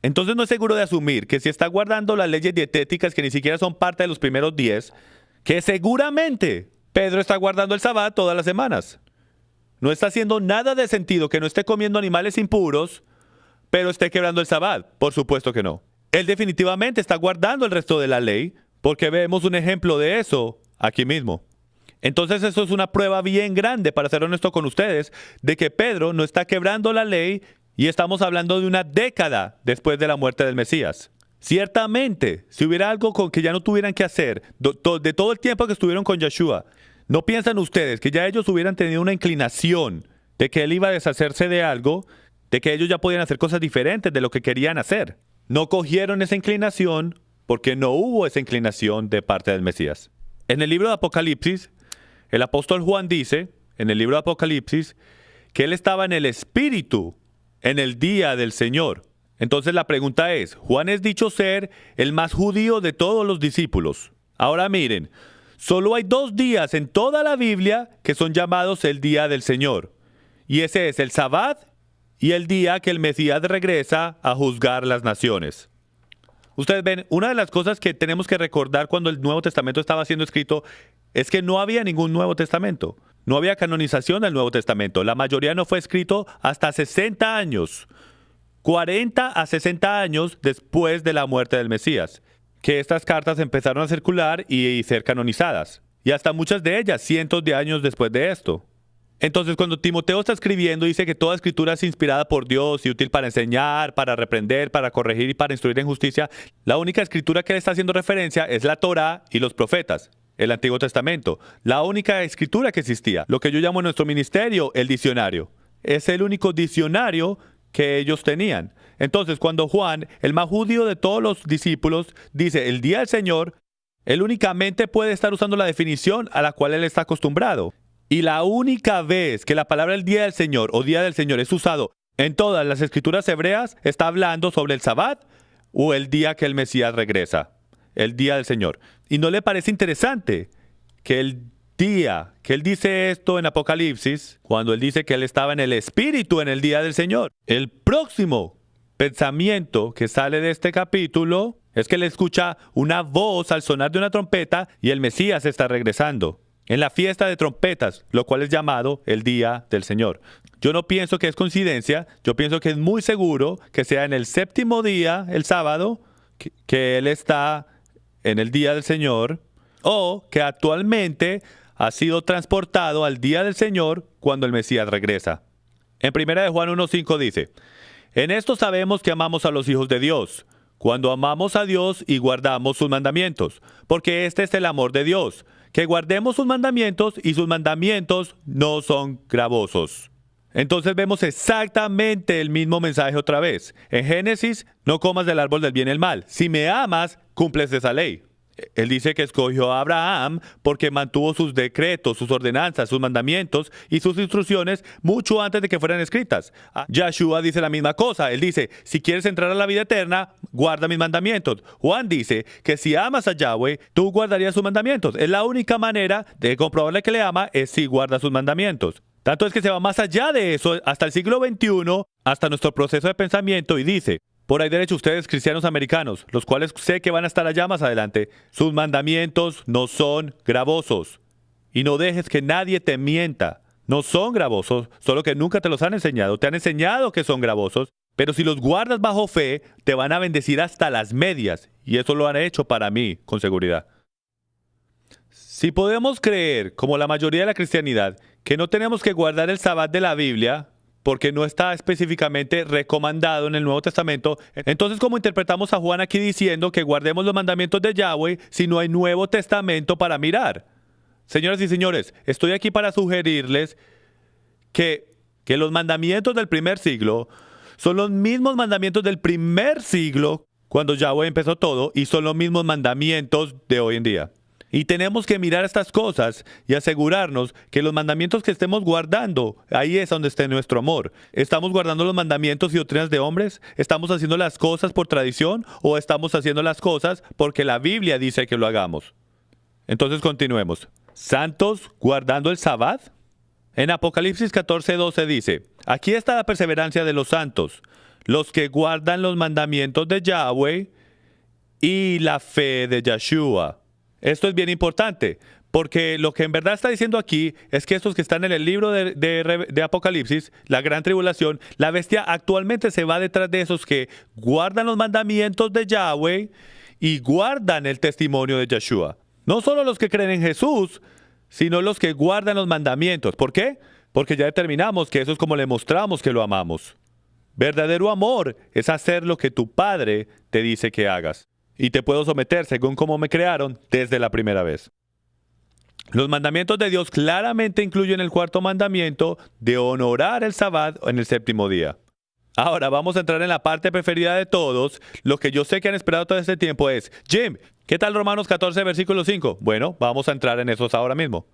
entonces no es seguro de asumir que si está guardando las leyes dietéticas que ni siquiera son parte de los primeros 10, que seguramente Pedro está guardando el sabbat todas las semanas. No está haciendo nada de sentido que no esté comiendo animales impuros, pero esté quebrando el sabbat. Por supuesto que no. Él definitivamente está guardando el resto de la ley, porque vemos un ejemplo de eso aquí mismo. Entonces eso es una prueba bien grande, para ser honesto con ustedes, de que Pedro no está quebrando la ley. Y estamos hablando de una década después de la muerte del Mesías. Ciertamente, si hubiera algo con que ya no tuvieran que hacer, de todo el tiempo que estuvieron con Yeshua, ¿no piensan ustedes que ya ellos hubieran tenido una inclinación de que él iba a deshacerse de algo, de que ellos ya podían hacer cosas diferentes de lo que querían hacer? No cogieron esa inclinación porque no hubo esa inclinación de parte del Mesías. En el libro de Apocalipsis, el apóstol Juan dice, en el libro de Apocalipsis, que él estaba en el Espíritu en el día del Señor. Entonces la pregunta es, Juan es dicho ser el más judío de todos los discípulos. Ahora miren, solo hay 2 días en toda la Biblia que son llamados el día del Señor. Y ese es el Sabbat y el día que el Mesías regresa a juzgar las naciones. Ustedes ven, una de las cosas que tenemos que recordar cuando el Nuevo Testamento estaba siendo escrito es que no había ningún Nuevo Testamento. No había canonización del Nuevo Testamento. La mayoría no fue escrito hasta 60 años, 40 a 60 años después de la muerte del Mesías, que estas cartas empezaron a circular y ser canonizadas. Y hasta muchas de ellas, cientos de años después de esto. Entonces, cuando Timoteo está escribiendo, dice que toda escritura es inspirada por Dios y útil para enseñar, para reprender, para corregir y para instruir en justicia. La única escritura que le está haciendo referencia es la Torá y los profetas. El Antiguo Testamento, la única escritura que existía, lo que yo llamo en nuestro ministerio el diccionario. Es el único diccionario que ellos tenían. Entonces, cuando Juan, el más judío de todos los discípulos, dice el día del Señor, él únicamente puede estar usando la definición a la cual él está acostumbrado. Y la única vez que la palabra el día del Señor o día del Señor es usado en todas las escrituras hebreas, está hablando sobre el Sabbat o el día que el Mesías regresa, el día del Señor. ¿Y no le parece interesante que el día que él dice esto en Apocalipsis, cuando él dice que él estaba en el Espíritu en el día del Señor? El próximo pensamiento que sale de este capítulo es que él escucha una voz al sonar de una trompeta y el Mesías está regresando en la fiesta de trompetas, lo cual es llamado el día del Señor. Yo no pienso que es coincidencia, yo pienso que es muy seguro que sea en el séptimo día, el sábado, que él está en el día del Señor, o que actualmente ha sido transportado al día del Señor cuando el Mesías regresa. En 1 Juan 1:5 dice, en esto sabemos que amamos a los hijos de Dios, cuando amamos a Dios y guardamos sus mandamientos, porque este es el amor de Dios, que guardemos sus mandamientos y sus mandamientos no son gravosos. Entonces vemos exactamente el mismo mensaje otra vez. En Génesis, no comas del árbol del bien y el mal. Si me amas, cumples esa ley. Él dice que escogió a Abraham porque mantuvo sus decretos, sus ordenanzas, sus mandamientos y sus instrucciones mucho antes de que fueran escritas. Yahshua dice la misma cosa. Él dice, si quieres entrar a la vida eterna, guarda mis mandamientos. Juan dice que si amas a Yahweh, tú guardarías sus mandamientos. Es la única manera de comprobarle que le ama es si guarda sus mandamientos. Tanto es que se va más allá de eso hasta el siglo XXI, hasta nuestro proceso de pensamiento y dice, por ahí derecho ustedes cristianos americanos, los cuales sé que van a estar allá más adelante, sus mandamientos no son gravosos. Y no dejes que nadie te mienta. No son gravosos, solo que nunca te los han enseñado. Te han enseñado que son gravosos, pero si los guardas bajo fe, te van a bendecir hasta las medias. Y eso lo han hecho para mí, con seguridad. Si podemos creer, como la mayoría de la cristianidad, que no tenemos que guardar el Sabbat de la Biblia, porque no está específicamente recomendado en el Nuevo Testamento, entonces ¿cómo interpretamos a Juan aquí diciendo que guardemos los mandamientos de Yahweh si no hay Nuevo Testamento para mirar? Señoras y señores, estoy aquí para sugerirles que los mandamientos del primer siglo son los mismos mandamientos del primer siglo, cuando Yahweh empezó todo, y son los mismos mandamientos de hoy en día. Y tenemos que mirar estas cosas y asegurarnos que los mandamientos que estemos guardando, ahí es donde esté nuestro amor. ¿Estamos guardando los mandamientos y doctrinas de hombres? ¿Estamos haciendo las cosas por tradición o estamos haciendo las cosas porque la Biblia dice que lo hagamos? Entonces continuemos. ¿Santos guardando el Sabbat? En Apocalipsis 14:12 dice, aquí está la perseverancia de los santos, los que guardan los mandamientos de Yahweh y la fe de Yahshua. Esto es bien importante, porque lo que en verdad está diciendo aquí es que estos que están en el libro de Apocalipsis, la gran tribulación, la bestia actualmente se va detrás de esos que guardan los mandamientos de Yahweh y guardan el testimonio de Yahshua. No solo los que creen en Jesús, sino los que guardan los mandamientos. ¿Por qué? Porque ya determinamos que eso es como le mostramos que lo amamos. Verdadero amor es hacer lo que tu Padre te dice que hagas. Y te puedo someter según cómo me crearon desde la primera vez. Los mandamientos de Dios claramente incluyen el cuarto mandamiento de honorar el Sabbat en el séptimo día. Ahora vamos a entrar en la parte preferida de todos. Lo que yo sé que han esperado todo este tiempo es, Jim, ¿qué tal Romanos 14, versículo 5? Bueno, vamos a entrar en esos ahora mismo.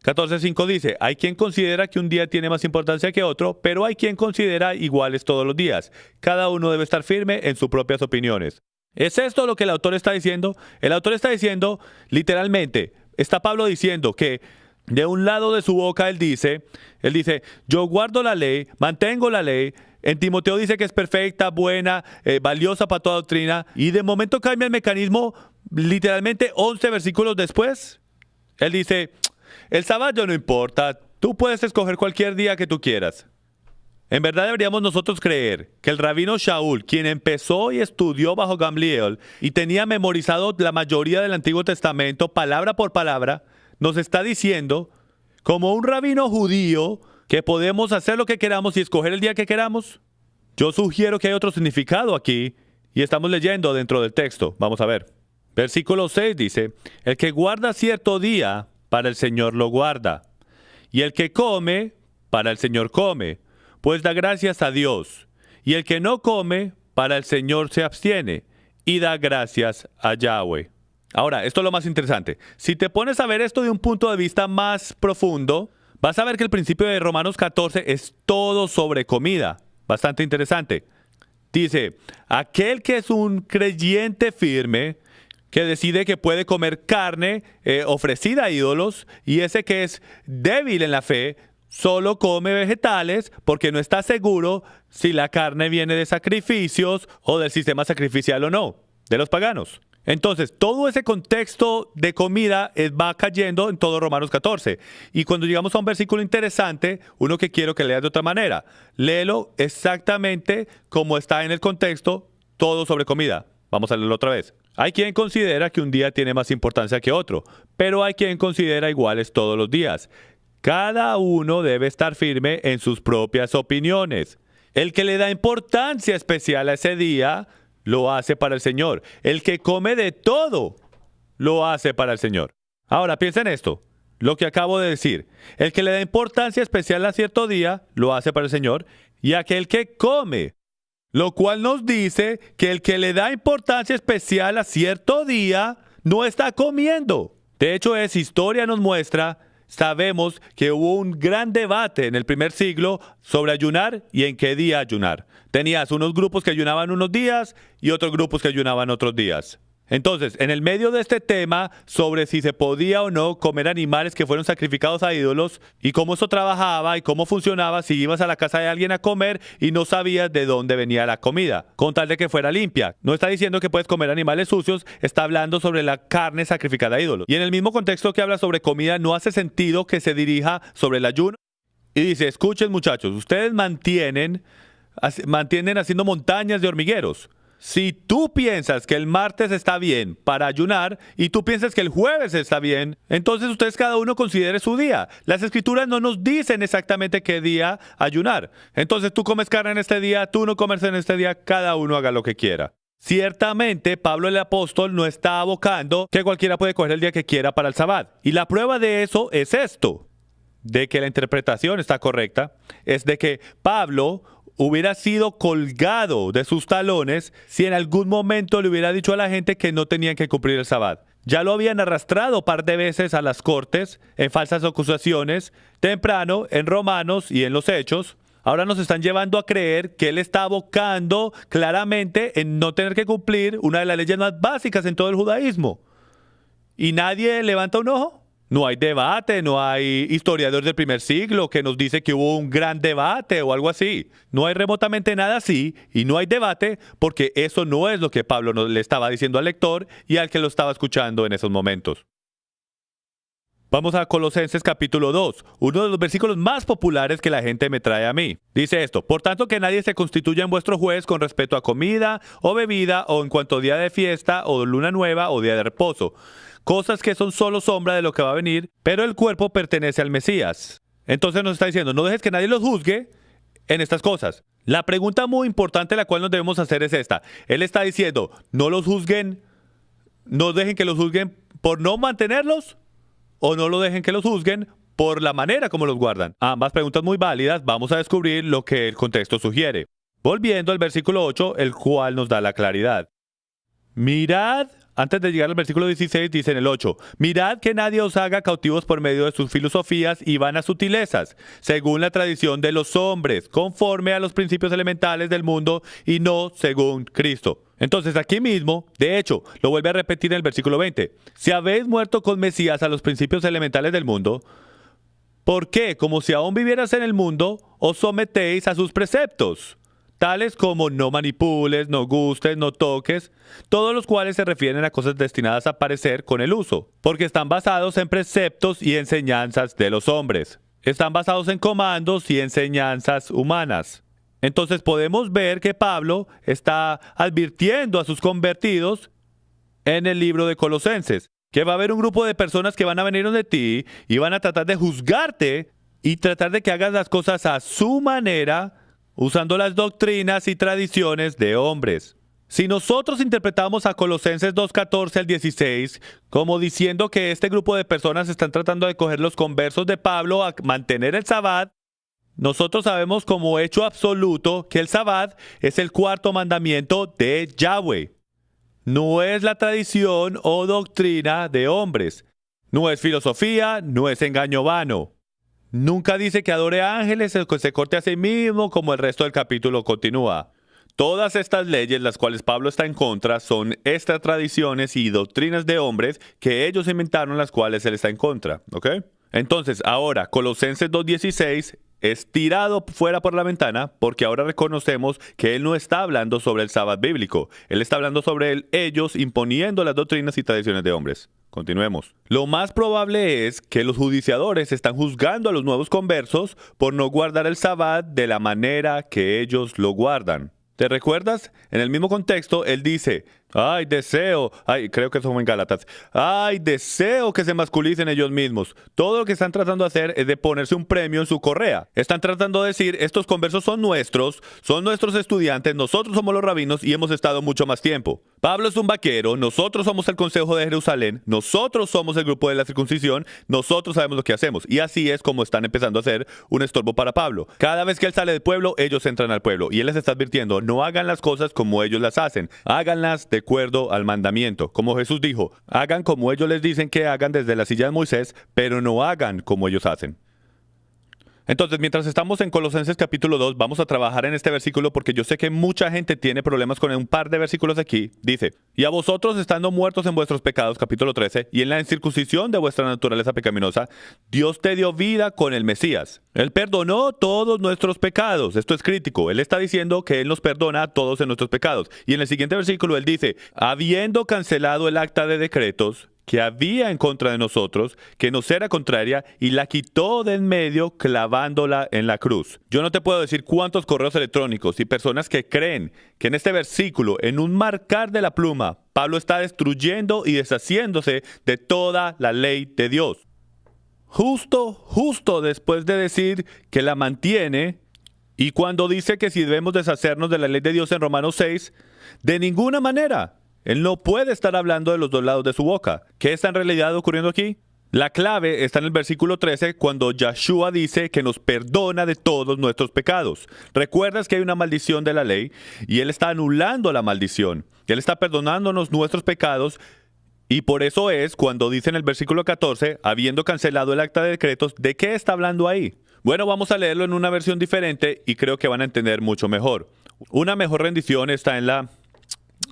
14:5 dice, hay quien considera que un día tiene más importancia que otro, pero hay quien considera iguales todos los días. Cada uno debe estar firme en sus propias opiniones. ¿Es esto lo que el autor está diciendo? El autor está diciendo, literalmente, está Pablo diciendo que de un lado de su boca él dice, yo guardo la ley, mantengo la ley. En Timoteo dice que es perfecta, buena, valiosa para toda doctrina. Y de momento cambia el mecanismo, literalmente 11 versículos después. Él dice, el sábado no importa, tú puedes escoger cualquier día que tú quieras. En verdad deberíamos nosotros creer que el rabino Shaul, quien empezó y estudió bajo Gamliel y tenía memorizado la mayoría del Antiguo Testamento, palabra por palabra, nos está diciendo, como un rabino judío, que podemos hacer lo que queramos y escoger el día que queramos. Yo sugiero que hay otro significado aquí, y estamos leyendo dentro del texto. Vamos a ver. Versículo 6 dice, el que guarda cierto día, para el Señor lo guarda, y el que come, para el Señor come, pues da gracias a Dios. Y el que no come, para el Señor se abstiene y da gracias a Yahweh. Ahora, esto es lo más interesante. Si te pones a ver esto de un punto de vista más profundo, vas a ver que el principio de Romanos 14 es todo sobre comida. Bastante interesante. Dice, aquel que es un creyente firme, que decide que puede comer carne ofrecida a ídolos, y ese que es débil en la fe, solo come vegetales porque no está seguro si la carne viene de sacrificios o del sistema sacrificial o no, de los paganos. Entonces, todo ese contexto de comida va cayendo en todo Romanos 14. Y cuando llegamos a un versículo interesante, uno que quiero que leas de otra manera, léelo exactamente como está en el contexto, todo sobre comida. Vamos a leerlo otra vez. Hay quien considera que un día tiene más importancia que otro, pero hay quien considera iguales todos los días. Cada uno debe estar firme en sus propias opiniones. El que le da importancia especial a ese día, lo hace para el Señor. El que come de todo, lo hace para el Señor. Ahora, piensa en esto, lo que acabo de decir. El que le da importancia especial a cierto día, lo hace para el Señor. Y aquel que come, lo cual nos dice que el que le da importancia especial a cierto día, no está comiendo. De hecho, historia nos muestra, sabemos que hubo un gran debate en el primer siglo sobre ayunar y en qué día ayunar. Tenías unos grupos que ayunaban unos días y otros grupos que ayunaban otros días. Entonces, en el medio de este tema sobre si se podía o no comer animales que fueron sacrificados a ídolos y cómo eso trabajaba y cómo funcionaba si ibas a la casa de alguien a comer y no sabías de dónde venía la comida, con tal de que fuera limpia. No está diciendo que puedes comer animales sucios, está hablando sobre la carne sacrificada a ídolos. Y en el mismo contexto que habla sobre comida, no hace sentido que se dirija sobre el ayuno. Y dice, escuchen muchachos, ustedes mantienen haciendo montañas de hormigueros. Si tú piensas que el martes está bien para ayunar y tú piensas que el jueves está bien, entonces ustedes cada uno considere su día. Las escrituras no nos dicen exactamente qué día ayunar. Entonces tú comes carne en este día, tú no comes en este día, cada uno haga lo que quiera. Ciertamente, Pablo el apóstol no está abocando que cualquiera puede coger el día que quiera para el sabbat. Y la prueba de eso es esto, de que la interpretación está correcta, es de que Pablo hubiera sido colgado de sus talones si en algún momento le hubiera dicho a la gente que no tenían que cumplir el sabbat. Ya lo habían arrastrado un par de veces a las cortes en falsas acusaciones, temprano en Romanos y en los Hechos. Ahora nos están llevando a creer que él está abocando claramente en no tener que cumplir una de las leyes más básicas en todo el judaísmo. ¿Y nadie levanta un ojo? No hay debate, no hay historiador del primer siglo que nos dice que hubo un gran debate o algo así. No hay remotamente nada así y no hay debate porque eso no es lo que Pablo le estaba diciendo al lector y al que lo estaba escuchando en esos momentos. Vamos a Colosenses capítulo 2, uno de los versículos más populares que la gente me trae a mí. Dice esto, por tanto que nadie se constituya en vuestro juez con respecto a comida o bebida o en cuanto a día de fiesta o luna nueva o día de reposo. Cosas que son solo sombra de lo que va a venir, pero el cuerpo pertenece al Mesías. Entonces nos está diciendo, no dejes que nadie los juzgue en estas cosas. La pregunta muy importante la cual nos debemos hacer es esta. Él está diciendo, no los juzguen, no dejen que los juzguen por no mantenerlos, o no lo dejen que los juzguen por la manera como los guardan. Ambas preguntas muy válidas, vamos a descubrir lo que el contexto sugiere. Volviendo al versículo 8, el cual nos da la claridad. Mirad, antes de llegar al versículo 16, dice en el 8, mirad que nadie os haga cautivos por medio de sus filosofías y vanas sutilezas, según la tradición de los hombres, conforme a los principios elementales del mundo y no según Cristo. Entonces aquí mismo, de hecho, lo vuelve a repetir en el versículo 20. Si habéis muerto con Mesías a los principios elementales del mundo, ¿por qué, como si aún vivieras en el mundo, os sometéis a sus preceptos? Tales como no manipules, no gustes, no toques, todos los cuales se refieren a cosas destinadas a parecer con el uso, porque están basados en preceptos y enseñanzas de los hombres. Están basados en comandos y enseñanzas humanas. Entonces podemos ver que Pablo está advirtiendo a sus convertidos en el libro de Colosenses, que va a haber un grupo de personas que van a venir donde ti y van a tratar de juzgarte y tratar de que hagas las cosas a su manera, usando las doctrinas y tradiciones de hombres. Si nosotros interpretamos a Colosenses 2:14 al 16 como diciendo que este grupo de personas están tratando de coger los conversos de Pablo a mantener el sabbat, Nosotros sabemos como hecho absoluto que el Sabbat es el cuarto mandamiento de Yahweh. No es la tradición o doctrina de hombres. No es filosofía, no es engaño vano. Nunca dice que adore ángeles o que se corte a sí mismo, como el resto del capítulo continúa. Todas estas leyes, las cuales Pablo está en contra, son estas tradiciones y doctrinas de hombres que ellos inventaron, las cuales él está en contra. ¿Ok? Entonces, ahora, Colosenses 2:16 es tirado fuera por la ventana porque ahora reconocemos que él no está hablando sobre el sábado bíblico. Él está hablando sobre ellos imponiendo las doctrinas y tradiciones de hombres. Continuemos. Lo más probable es que los judiciadores están juzgando a los nuevos conversos por no guardar el sábado de la manera que ellos lo guardan. ¿Te recuerdas? En el mismo contexto, él dice, creo que eso fue en Gálatas, deseo que se masculicen ellos mismos. Todo lo que están tratando de hacer es de ponerse un premio en su correa. Están tratando de decir, estos conversos son nuestros estudiantes, nosotros somos los rabinos y hemos estado mucho más tiempo. Pablo es un vaquero, nosotros somos el Consejo de Jerusalén, nosotros somos el grupo de la circuncisión, nosotros sabemos lo que hacemos. Y así es como están empezando a hacer un estorbo para Pablo. Cada vez que él sale del pueblo, ellos entran al pueblo. Y él les está advirtiendo, no hagan las cosas como ellos las hacen, háganlas de acuerdo al mandamiento. Como Jesús dijo, hagan como ellos les dicen que hagan desde la silla de Moisés, pero no hagan como ellos hacen. Entonces, mientras estamos en Colosenses capítulo 2, vamos a trabajar en este versículo porque yo sé que mucha gente tiene problemas con un par de versículos aquí. Dice, y a vosotros estando muertos en vuestros pecados, capítulo 13, y en la incircuncisión de vuestra naturaleza pecaminosa, Dios te dio vida con el Mesías. Él perdonó todos nuestros pecados. Esto es crítico. Él está diciendo que Él nos perdona a todos en nuestros pecados. Y en el siguiente versículo Él dice, habiendo cancelado el acta de decretos que había en contra de nosotros, que nos era contraria, y la quitó de en medio clavándola en la cruz. Yo no te puedo decir cuántos correos electrónicos y personas que creen que en este versículo, en un marcar de la pluma, Pablo está destruyendo y deshaciéndose de toda la ley de Dios. Justo después de decir que la mantiene, y cuando dice que si debemos deshacernos de la ley de Dios en Romanos 6, de ninguna manera. Él no puede estar hablando de los dos lados de su boca. ¿Qué está en realidad ocurriendo aquí? La clave está en el versículo 13 cuando Yeshua dice que nos perdona de todos nuestros pecados. ¿Recuerdas que hay una maldición de la ley? Y Él está anulando la maldición. Él está perdonándonos nuestros pecados. Y por eso es cuando dice en el versículo 14, habiendo cancelado el acta de decretos, ¿de qué está hablando ahí? Bueno, vamos a leerlo en una versión diferente y creo que van a entender mucho mejor. Una mejor rendición está en la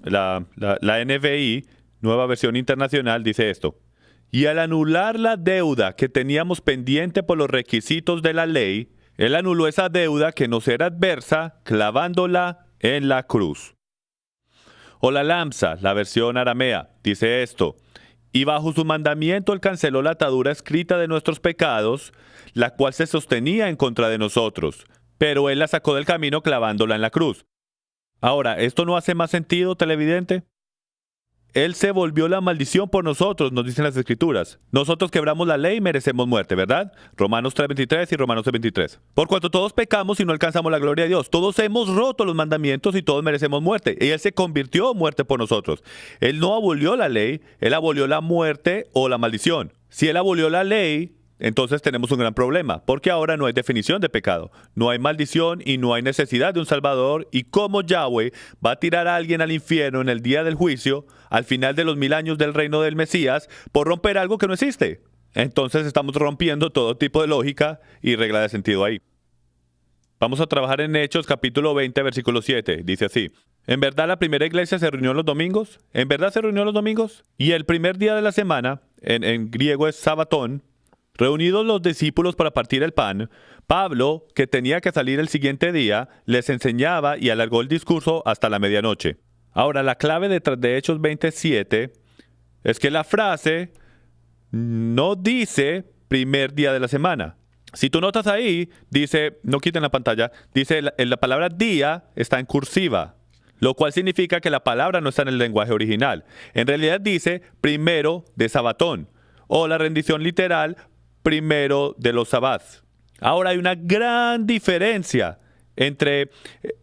NVI, Nueva Versión Internacional, dice esto. Y al anular la deuda que teníamos pendiente por los requisitos de la ley, Él anuló esa deuda que nos era adversa, clavándola en la cruz. O la Lamsa, la versión aramea, dice esto. Y bajo su mandamiento Él canceló la atadura escrita de nuestros pecados, la cual se sostenía en contra de nosotros, pero Él la sacó del camino clavándola en la cruz. Ahora, ¿esto no hace más sentido, televidente? Él se volvió la maldición por nosotros, nos dicen las Escrituras. Nosotros quebramos la ley y merecemos muerte, ¿verdad? Romanos 3:23 y Romanos 3:23. Por cuanto todos pecamos y no alcanzamos la gloria de Dios. Todos hemos roto los mandamientos y todos merecemos muerte. Y Él se convirtió en muerte por nosotros. Él no abolió la ley, Él abolió la muerte o la maldición. Si Él abolió la ley, entonces tenemos un gran problema, porque ahora no hay definición de pecado, no hay maldición y no hay necesidad de un Salvador, y como Yahweh va a tirar a alguien al infierno en el día del juicio, al final de los 1000 años del reino del Mesías, por romper algo que no existe. Entonces estamos rompiendo todo tipo de lógica y regla de sentido ahí. Vamos a trabajar en Hechos capítulo 20, versículo 7, dice así. ¿En verdad la primera iglesia se reunió los domingos? ¿En verdad se reunió los domingos? Y el primer día de la semana, en griego es sabatón, reunidos los discípulos para partir el pan, Pablo, que tenía que salir el siguiente día, les enseñaba y alargó el discurso hasta la medianoche. Ahora, la clave detrás de Hechos 27 es que la frase no dice primer día de la semana. Si tú notas ahí, dice, no quiten la pantalla, dice la palabra día está en cursiva, lo cual significa que la palabra no está en el lenguaje original. En realidad dice primero de sabatón, o la rendición literal, primero de los sabats. Ahora hay una gran diferencia entre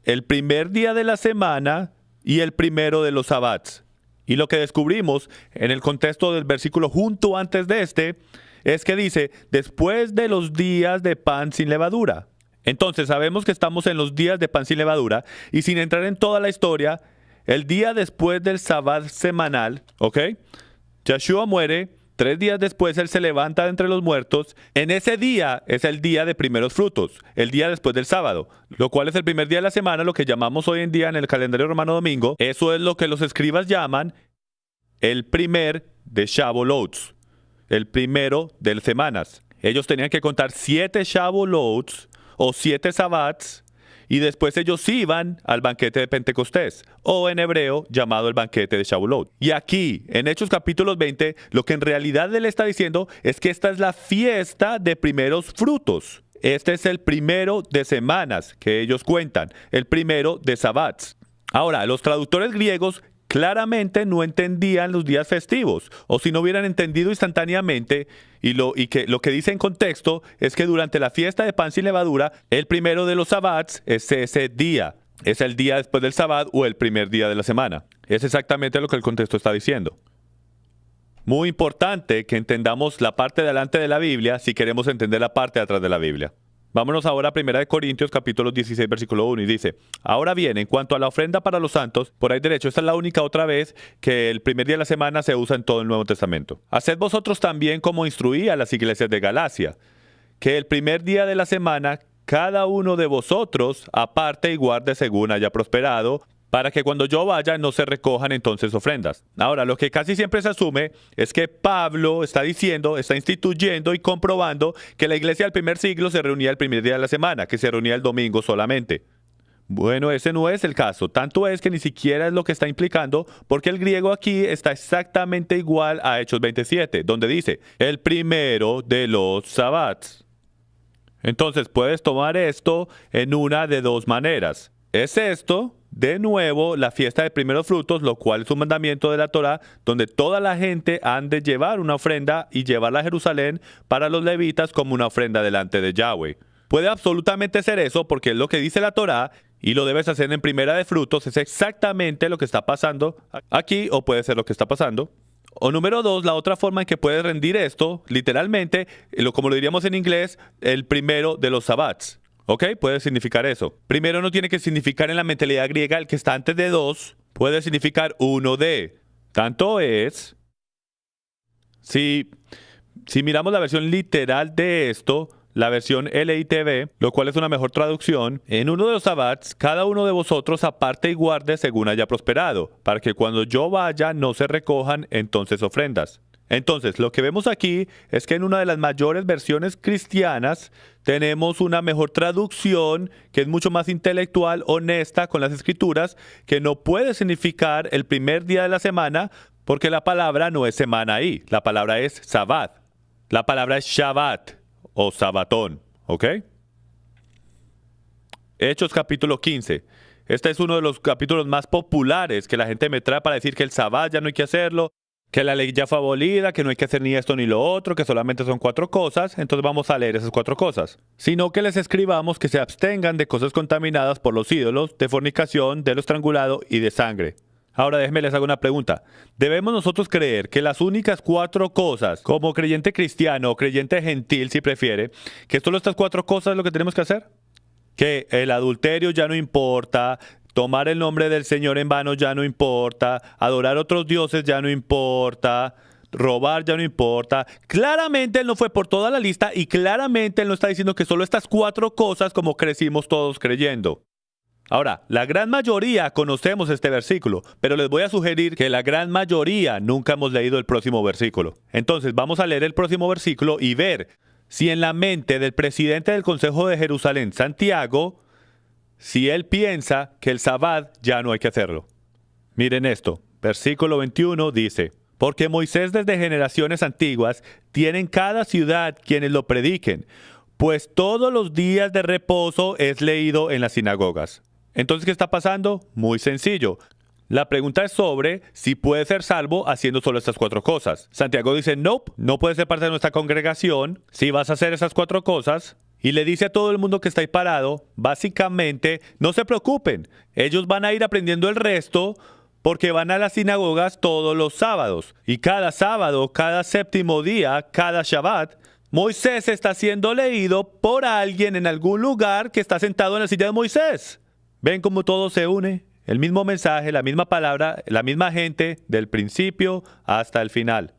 el primer día de la semana y el primero de los sabats. Y lo que descubrimos en el contexto del versículo junto antes de este es que dice, después de los días de pan sin levadura. Entonces sabemos que estamos en los días de pan sin levadura y sin entrar en toda la historia, el día después del sabbat semanal, ¿ok? Yeshua muere, 3 días después él se levanta de entre los muertos. En ese día es el día de primeros frutos, el día después del sábado, lo cual es el primer día de la semana, lo que llamamos hoy en día en el calendario romano domingo. Eso es lo que los escribas llaman el primer de Shavuot, el primero de las semanas. Ellos tenían que contar 7 Shavuot o 7 sabbats, y después ellos iban al banquete de Pentecostés, o en hebreo llamado el banquete de Shavuot. Y aquí, en Hechos capítulo 20, lo que en realidad él está diciendo es que esta es la fiesta de primeros frutos. Este es el primero de semanas que ellos cuentan, el primero de sabbats. Ahora, los traductores griegos claramente no entendían los días festivos, o si no hubieran entendido instantáneamente, lo que dice en contexto es que durante la fiesta de pan sin levadura, el primero de los sabbats es ese día, es el día después del sabbat o el primer día de la semana. Es exactamente lo que el contexto está diciendo. Muy importante que entendamos la parte de adelante de la Biblia si queremos entender la parte de atrás de la Biblia. Vámonos ahora a 1 Corintios capítulo 16 versículo 1 y dice: ahora bien, en cuanto a la ofrenda para los santos, por ahí derecho, esta es la única otra vez que el primer día de la semana se usa en todo el Nuevo Testamento. Haced vosotros también como instruí a las iglesias de Galacia, que el primer día de la semana cada uno de vosotros aparte y guarde según haya prosperado, para que cuando yo vaya no se recojan entonces ofrendas. Ahora, lo que casi siempre se asume es que Pablo está diciendo, está instituyendo y comprobando que la iglesia del primer siglo se reunía el primer día de la semana, que se reunía el domingo solamente. Bueno, ese no es el caso. Tanto es que ni siquiera es lo que está implicando, porque el griego aquí está exactamente igual a Hechos 27, donde dice, el primero de los sabbats. Entonces, puedes tomar esto en una de dos maneras. Es esto, de nuevo, la fiesta de primeros frutos, lo cual es un mandamiento de la Torá, donde toda la gente han de llevar una ofrenda y llevarla a Jerusalén para los levitas como una ofrenda delante de Yahweh. Puede absolutamente ser eso porque es lo que dice la Torá y lo debes hacer en primera de frutos. Es exactamente lo que está pasando aquí, o puede ser lo que está pasando. O número 2, la otra forma en que puedes rendir esto, literalmente, como lo diríamos en inglés, el primero de los sabbats. ¿Ok? Puede significar eso. Primero no tiene que significar en la mentalidad griega el que está antes de 2, puede significar uno de. Tanto es, si miramos la versión literal de esto, la versión LITV, lo cual es una mejor traducción, en uno de los sabbats, cada uno de vosotros aparte y guarde según haya prosperado, para que cuando yo vaya no se recojan entonces ofrendas. Entonces, lo que vemos aquí es que en una de las mayores versiones cristianas tenemos una mejor traducción que es mucho más intelectual, honesta con las escrituras, que no puede significar el primer día de la semana porque la palabra no es semana ahí, la palabra es sabbat, la palabra es Shabbat o sabatón, ¿ok? Hechos capítulo 15. Este es uno de los capítulos más populares que la gente me trae para decir que el sabbat ya no hay que hacerlo, que la ley ya fue abolida, que no hay que hacer ni esto ni lo otro, que solamente son 4 cosas, entonces vamos a leer esas 4 cosas. Sino que les escribamos que se abstengan de cosas contaminadas por los ídolos, de fornicación, de lo estrangulado y de sangre. Ahora déjenme les hago una pregunta. ¿Debemos nosotros creer que las únicas 4 cosas, como creyente cristiano o creyente gentil si prefiere, que solo estas 4 cosas es lo que tenemos que hacer? Que el adulterio ya no importa, tomar el nombre del Señor en vano ya no importa, adorar a otros dioses ya no importa, robar ya no importa. Claramente Él no fue por toda la lista y claramente Él no está diciendo que solo estas 4 cosas como crecimos todos creyendo. Ahora, la gran mayoría conocemos este versículo, pero les voy a sugerir que la gran mayoría nunca hemos leído el próximo versículo. Entonces vamos a leer el próximo versículo y ver si en la mente del presidente del Consejo de Jerusalén, Santiago, si él piensa que el sabbat ya no hay que hacerlo. Miren esto, versículo 21 dice, porque Moisés desde generaciones antiguas tiene en cada ciudad quienes lo prediquen, pues todos los días de reposo es leído en las sinagogas. Entonces, ¿qué está pasando? Muy sencillo. La pregunta es sobre si puede ser salvo haciendo solo estas 4 cosas. Santiago dice, nope, no puedes ser parte de nuestra congregación si vas a hacer esas 4 cosas. Y le dice a todo el mundo que está ahí parado, básicamente, no se preocupen, ellos van a ir aprendiendo el resto porque van a las sinagogas todos los sábados. Y cada sábado, cada séptimo día, cada Shabbat, Moisés está siendo leído por alguien en algún lugar que está sentado en la silla de Moisés. ¿Ven cómo todo se une? El mismo mensaje, la misma palabra, la misma gente, del principio hasta el final.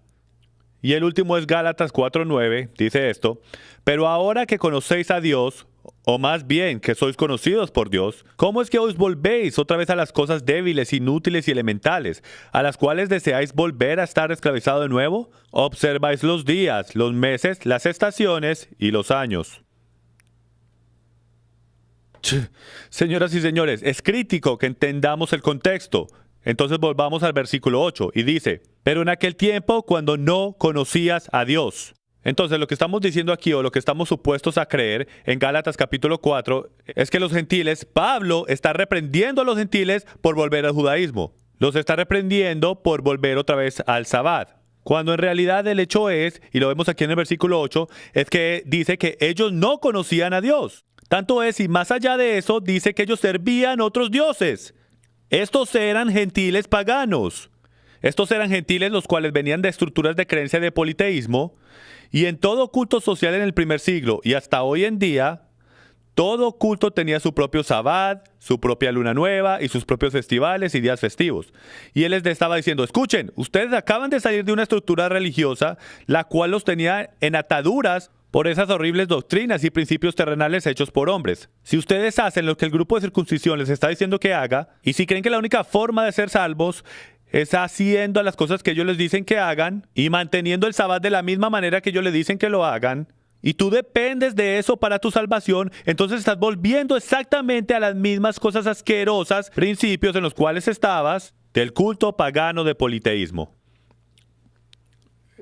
Y el último es Gálatas 4:9, dice esto: pero ahora que conocéis a Dios, o más bien que sois conocidos por Dios, ¿cómo es que os volvéis otra vez a las cosas débiles, inútiles y elementales, a las cuales deseáis volver a estar esclavizado de nuevo? Observáis los días, los meses, las estaciones y los años. Señoras y señores, es crítico que entendamos el contexto. Entonces volvamos al versículo 8 y dice: pero en aquel tiempo cuando no conocías a Dios. Entonces lo que estamos diciendo aquí, o lo que estamos supuestos a creer en Gálatas capítulo 4, es que los gentiles, Pablo está reprendiendo a los gentiles por volver al judaísmo. Los está reprendiendo por volver otra vez al sabbat. Cuando en realidad el hecho es, y lo vemos aquí en el versículo 8, es que dice que ellos no conocían a Dios. Tanto es, y más allá de eso, dice que ellos servían otros dioses. Estos eran gentiles paganos. Estos eran gentiles los cuales venían de estructuras de creencia de politeísmo, y en todo culto social en el primer siglo y hasta hoy en día, todo culto tenía su propio sabbat, su propia luna nueva y sus propios festivales y días festivos. Y él les estaba diciendo: escuchen, ustedes acaban de salir de una estructura religiosa la cual los tenía en ataduras por esas horribles doctrinas y principios terrenales hechos por hombres. Si ustedes hacen lo que el grupo de circuncisión les está diciendo que haga, y si creen que la única forma de ser salvos es haciendo las cosas que ellos les dicen que hagan y manteniendo el sabbat de la misma manera que ellos les dicen que lo hagan, y tú dependes de eso para tu salvación, entonces estás volviendo exactamente a las mismas cosas asquerosas, principios en los cuales estabas, del culto pagano de politeísmo.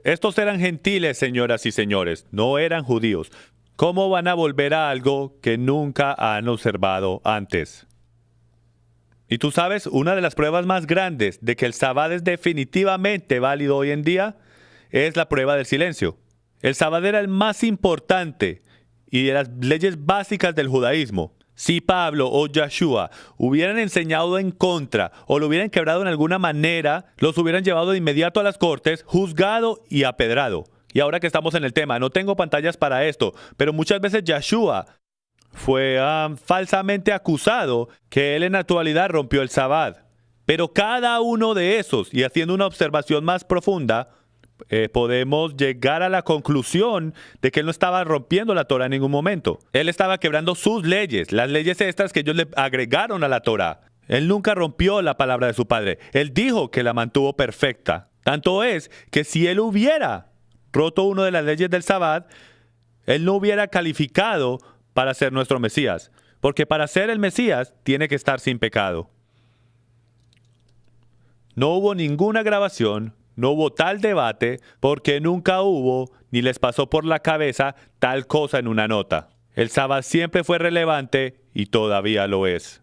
Estos eran gentiles, señoras y señores, no eran judíos. ¿Cómo van a volver a algo que nunca han observado antes? Y tú sabes, una de las pruebas más grandes de que el sabbat es definitivamente válido hoy en día es la prueba del silencio. El sabbat era el más importante y de las leyes básicas del judaísmo. Si Pablo o Yeshua hubieran enseñado en contra o lo hubieran quebrado en alguna manera, los hubieran llevado de inmediato a las cortes, juzgado y apedrado. Y ahora que estamos en el tema, no tengo pantallas para esto, pero muchas veces Yeshua fue falsamente acusado que él en la actualidad rompió el sabbat. Pero cada uno de esos, y haciendo una observación más profunda, podemos llegar a la conclusión de que él no estaba rompiendo la Torah en ningún momento. Él estaba quebrando sus leyes, las leyes extras que ellos le agregaron a la Torah. Él nunca rompió la palabra de su padre. Él dijo que la mantuvo perfecta. Tanto es que si él hubiera roto una de las leyes del sabbat, él no hubiera calificado para ser nuestro Mesías. Porque para ser el Mesías tiene que estar sin pecado. No hubo ninguna grabación, no hubo tal debate, porque nunca hubo ni les pasó por la cabeza tal cosa en una nota. El sabbat siempre fue relevante y todavía lo es.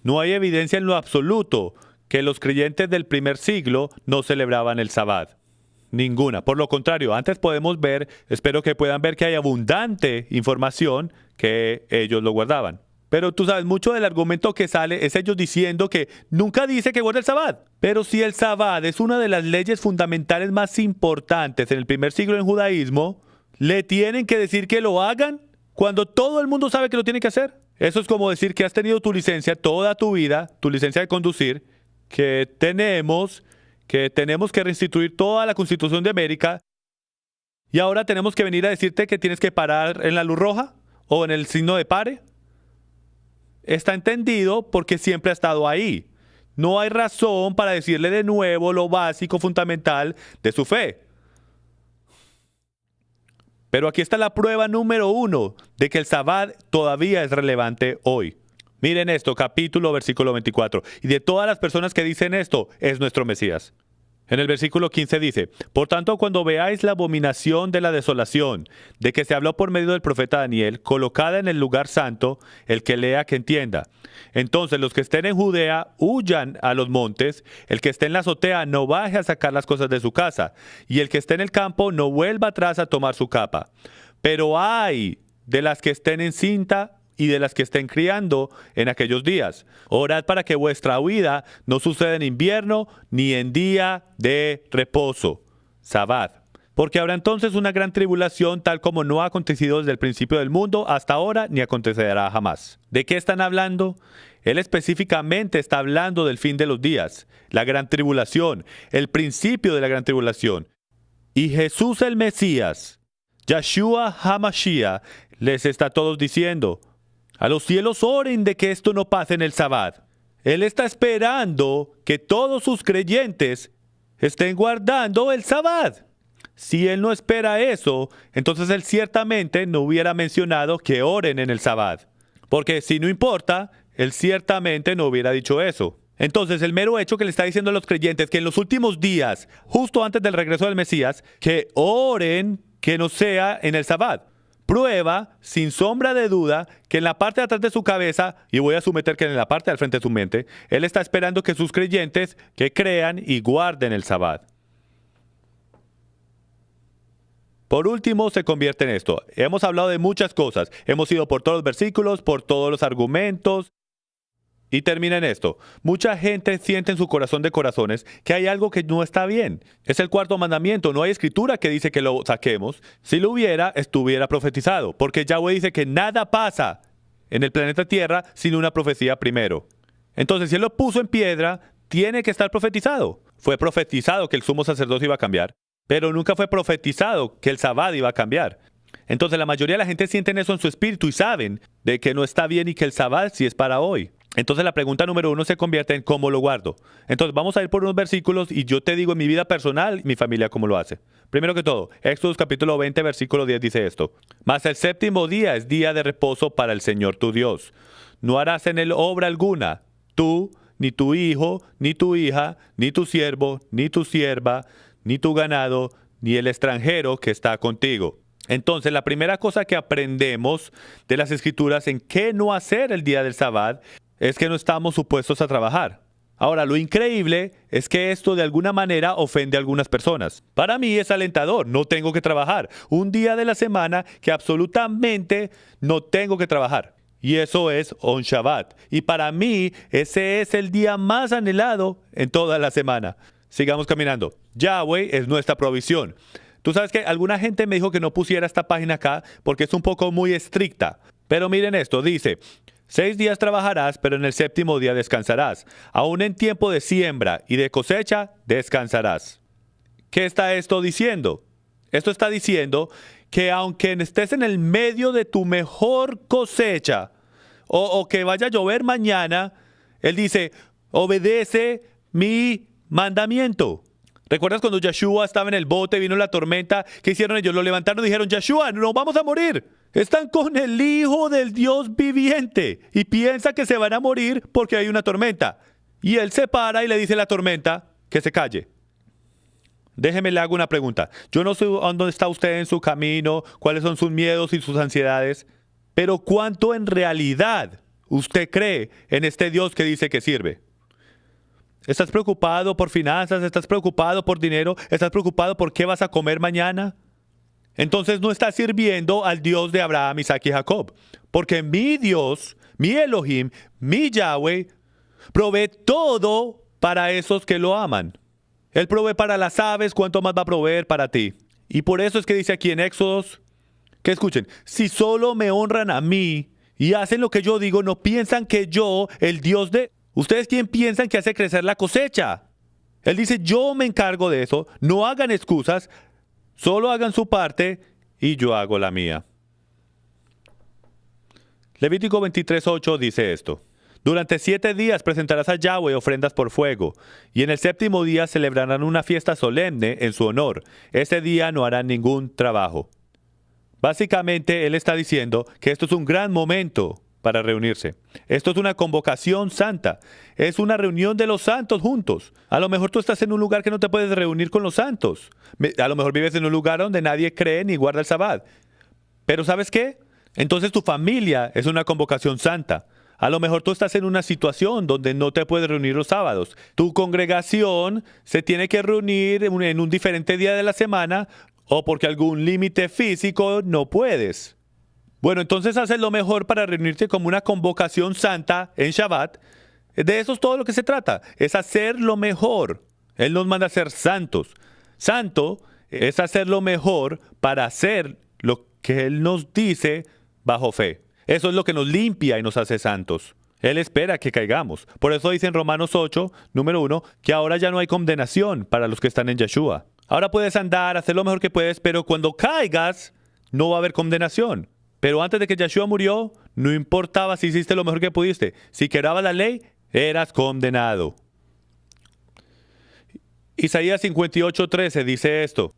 No hay evidencia en lo absoluto que los creyentes del primer siglo no celebraban el sabbat. Ninguna. Por lo contrario, antes podemos ver, espero que puedan ver que hay abundante información que ellos lo guardaban. Pero tú sabes, mucho del argumento que sale es ellos diciendo que nunca dice que guarda el sabbat. Pero si el sabbat es una de las leyes fundamentales más importantes en el primer siglo en judaísmo, ¿le tienen que decir que lo hagan cuando todo el mundo sabe que lo tiene que hacer? Eso es como decir que has tenido tu licencia toda tu vida, tu licencia de conducir, que tenemos que restituir toda la Constitución de América y ahora tenemos que venir a decirte que tienes que parar en la luz roja o en el signo de pare. Está entendido porque siempre ha estado ahí. No hay razón para decirle de nuevo lo básico, fundamental de su fe. Pero aquí está la prueba número 1 de que el sabbat todavía es relevante hoy. Miren esto, capítulo, versículo 24. Y de todas las personas que dicen esto, es nuestro Mesías. En el versículo 15 dice: por tanto, cuando veáis la abominación de la desolación, de que se habló por medio del profeta Daniel, colocada en el lugar santo, el que lea que entienda. Entonces los que estén en Judea, huyan a los montes, el que esté en la azotea, no baje a sacar las cosas de su casa, y el que esté en el campo, no vuelva atrás a tomar su capa. Pero ay de las que estén en cinta y de las que estén criando en aquellos días. Orad para que vuestra huida no suceda en invierno ni en día de reposo. Sabbat. Porque habrá entonces una gran tribulación tal como no ha acontecido desde el principio del mundo hasta ahora ni acontecerá jamás. ¿De qué están hablando? Él específicamente está hablando del fin de los días, la gran tribulación, el principio de la gran tribulación. Y Jesús el Mesías, Yahshua HaMashiach, les está a todos diciendo, a los cielos oren de que esto no pase en el Sabbat. Él está esperando que todos sus creyentes estén guardando el Sabbat. Si él no espera eso, entonces él ciertamente no hubiera mencionado que oren en el Sabbat. Porque si no importa, él ciertamente no hubiera dicho eso. Entonces el mero hecho que le está diciendo a los creyentes que en los últimos días, justo antes del regreso del Mesías, que oren que no sea en el Sabbat, prueba, sin sombra de duda, que en la parte de atrás de su cabeza, y voy a someter que en la parte del frente de su mente, él está esperando que sus creyentes que crean y guarden el Sabbat. Por último, se convierte en esto. Hemos hablado de muchas cosas. Hemos ido por todos los versículos, por todos los argumentos. Y termina en esto. Mucha gente siente en su corazón de corazones que hay algo que no está bien. Es el cuarto mandamiento. No hay escritura que dice que lo saquemos. Si lo hubiera, estuviera profetizado. Porque Yahweh dice que nada pasa en el planeta Tierra sin una profecía primero. Entonces, si Él lo puso en piedra, tiene que estar profetizado. Fue profetizado que el sumo sacerdocio iba a cambiar. Pero nunca fue profetizado que el Sabbat iba a cambiar. Entonces la mayoría de la gente sienten eso en su espíritu y saben de que no está bien y que el Sabbat sí es para hoy. Entonces la pregunta número 1 se convierte en ¿cómo lo guardo? Entonces vamos a ir por unos versículos y yo te digo en mi vida personal, mi familia cómo lo hace. Primero que todo, Éxodo capítulo 20, versículo 10 dice esto. Mas el séptimo día es día de reposo para el Señor tu Dios. No harás en él obra alguna, tú, ni tu hijo, ni tu hija, ni tu siervo, ni tu sierva, ni tu ganado, ni el extranjero que está contigo. Entonces, la primera cosa que aprendemos de las Escrituras en qué no hacer el día del Sabbat es que no estamos supuestos a trabajar. Ahora, lo increíble es que esto de alguna manera ofende a algunas personas. Para mí es alentador, no tengo que trabajar. Un día de la semana que absolutamente no tengo que trabajar. Y eso es On Shabbat. Y para mí ese es el día más anhelado en toda la semana. Sigamos caminando. Yahweh es nuestra provisión. Tú sabes que alguna gente me dijo que no pusiera esta página acá porque es un poco muy estricta. Pero miren esto, dice, 6 días trabajarás, pero en el séptimo día descansarás. Aún en tiempo de siembra y de cosecha, descansarás. ¿Qué está esto diciendo? Esto está diciendo que aunque estés en el medio de tu mejor cosecha o que vaya a llover mañana, él dice, obedece mi mandamiento. ¿Recuerdas cuando Yahshua estaba en el bote, vino la tormenta? ¿Qué hicieron ellos? Lo levantaron y dijeron, Yahshua, nos vamos a morir. Están con el Hijo del Dios viviente y piensa que se van a morir porque hay una tormenta. Y él se para y le dice a la tormenta que se calle. Déjeme le hago una pregunta. Yo no sé dónde está usted en su camino, cuáles son sus miedos y sus ansiedades, pero ¿cuánto en realidad usted cree en este Dios que dice que sirve? ¿Estás preocupado por finanzas? ¿Estás preocupado por dinero? ¿Estás preocupado por qué vas a comer mañana? Entonces no estás sirviendo al Dios de Abraham, Isaac y Jacob. Porque mi Dios, mi Elohim, mi Yahweh, provee todo para esos que lo aman. Él provee para las aves, ¿cuánto más va a proveer para ti? Y por eso es que dice aquí en Éxodos, que escuchen, si solo me honran a mí y hacen lo que yo digo, no piensan que yo, el Dios de... ¿Ustedes quién piensan que hace crecer la cosecha? Él dice, yo me encargo de eso, no hagan excusas, solo hagan su parte y yo hago la mía. Levítico 23:8 dice esto. Durante 7 días presentarás a Yahweh ofrendas por fuego, y en el séptimo día celebrarán una fiesta solemne en su honor. Ese día no harán ningún trabajo. Básicamente, él está diciendo que esto es un gran momento para reunirse. Esto es una convocación santa. Es una reunión de los santos juntos. A lo mejor tú estás en un lugar que no te puedes reunir con los santos. A lo mejor vives en un lugar donde nadie cree ni guarda el Sabbat. Pero ¿sabes qué? Entonces tu familia es una convocación santa. A lo mejor tú estás en una situación donde no te puedes reunir los sábados. Tu congregación se tiene que reunir en un diferente día de la semana o porque algún límite físico no puedes. Bueno, entonces haces lo mejor para reunirte como una convocación santa en Shabbat. De eso es todo lo que se trata, es hacer lo mejor. Él nos manda a ser santos. Santo es hacer lo mejor para hacer lo que Él nos dice bajo fe. Eso es lo que nos limpia y nos hace santos. Él espera que caigamos. Por eso dice en Romanos 8, número 1, que ahora ya no hay condenación para los que están en Yeshua. Ahora puedes andar, hacer lo mejor que puedes, pero cuando caigas, no va a haber condenación. Pero antes de que Yeshua murió, no importaba si hiciste lo mejor que pudiste. Si quebrabas la ley, eras condenado. Isaías 58:13 dice esto.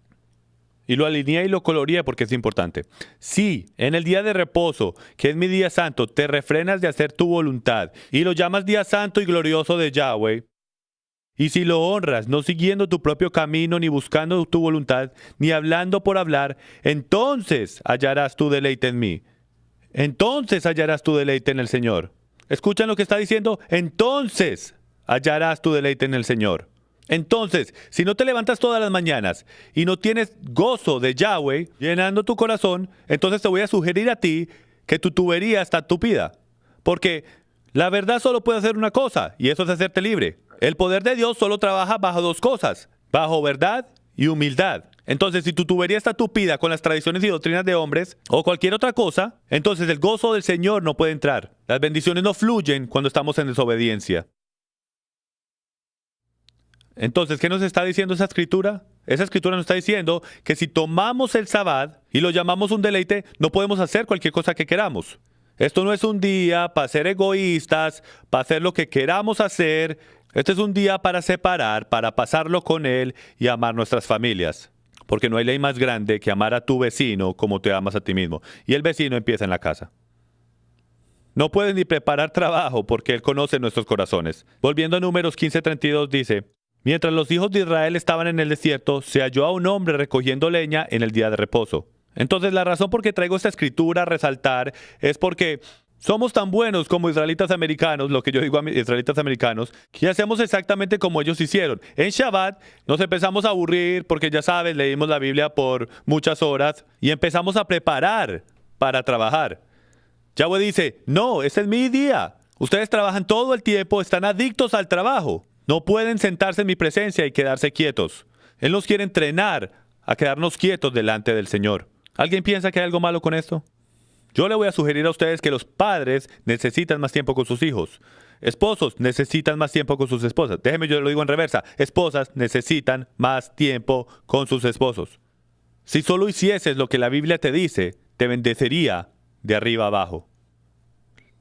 Y lo alineé y lo coloreé porque es importante. Si en el día de reposo, que es mi día santo, te refrenas de hacer tu voluntad y lo llamas día santo y glorioso de Yahweh, y si lo honras, no siguiendo tu propio camino, ni buscando tu voluntad, ni hablando por hablar, entonces hallarás tu deleite en mí. Entonces hallarás tu deleite en el Señor. ¿Escuchan lo que está diciendo? Entonces hallarás tu deleite en el Señor. Entonces, si no te levantas todas las mañanas y no tienes gozo de Yahweh llenando tu corazón, entonces te voy a sugerir a ti que tu tubería está tupida. Porque la verdad solo puede hacer una cosa, y eso es hacerte libre. El poder de Dios solo trabaja bajo dos cosas, bajo verdad y humildad. Entonces, si tu tubería está tupida con las tradiciones y doctrinas de hombres o cualquier otra cosa, entonces el gozo del Señor no puede entrar. Las bendiciones no fluyen cuando estamos en desobediencia. Entonces, ¿qué nos está diciendo esa escritura? Esa escritura nos está diciendo que si tomamos el Sabbat y lo llamamos un deleite, no podemos hacer cualquier cosa que queramos. Esto no es un día para ser egoístas, para hacer lo que queramos hacer. Este es un día para separar, para pasarlo con Él y amar nuestras familias. Porque no hay ley más grande que amar a tu vecino como te amas a ti mismo. Y el vecino empieza en la casa. No puedes ni preparar trabajo porque Él conoce nuestros corazones. Volviendo a Números 15:32 dice: mientras los hijos de Israel estaban en el desierto, se halló a un hombre recogiendo leña en el día de reposo. Entonces la razón por qué traigo esta escritura a resaltar es porque somos tan buenos como israelitas americanos, lo que yo digo a mis israelitas americanos, que hacemos exactamente como ellos hicieron. En Shabbat nos empezamos a aburrir porque ya sabes, leímos la Biblia por muchas horas y empezamos a preparar para trabajar. Yahweh dice, no, este es mi día. Ustedes trabajan todo el tiempo, están adictos al trabajo. No pueden sentarse en mi presencia y quedarse quietos. Él nos quiere entrenar a quedarnos quietos delante del Señor. ¿Alguien piensa que hay algo malo con esto? Yo le voy a sugerir a ustedes que los padres necesitan más tiempo con sus hijos. Esposos necesitan más tiempo con sus esposas. Déjeme, yo lo digo en reversa. Esposas necesitan más tiempo con sus esposos. Si solo hicieses lo que la Biblia te dice, te bendecería de arriba abajo.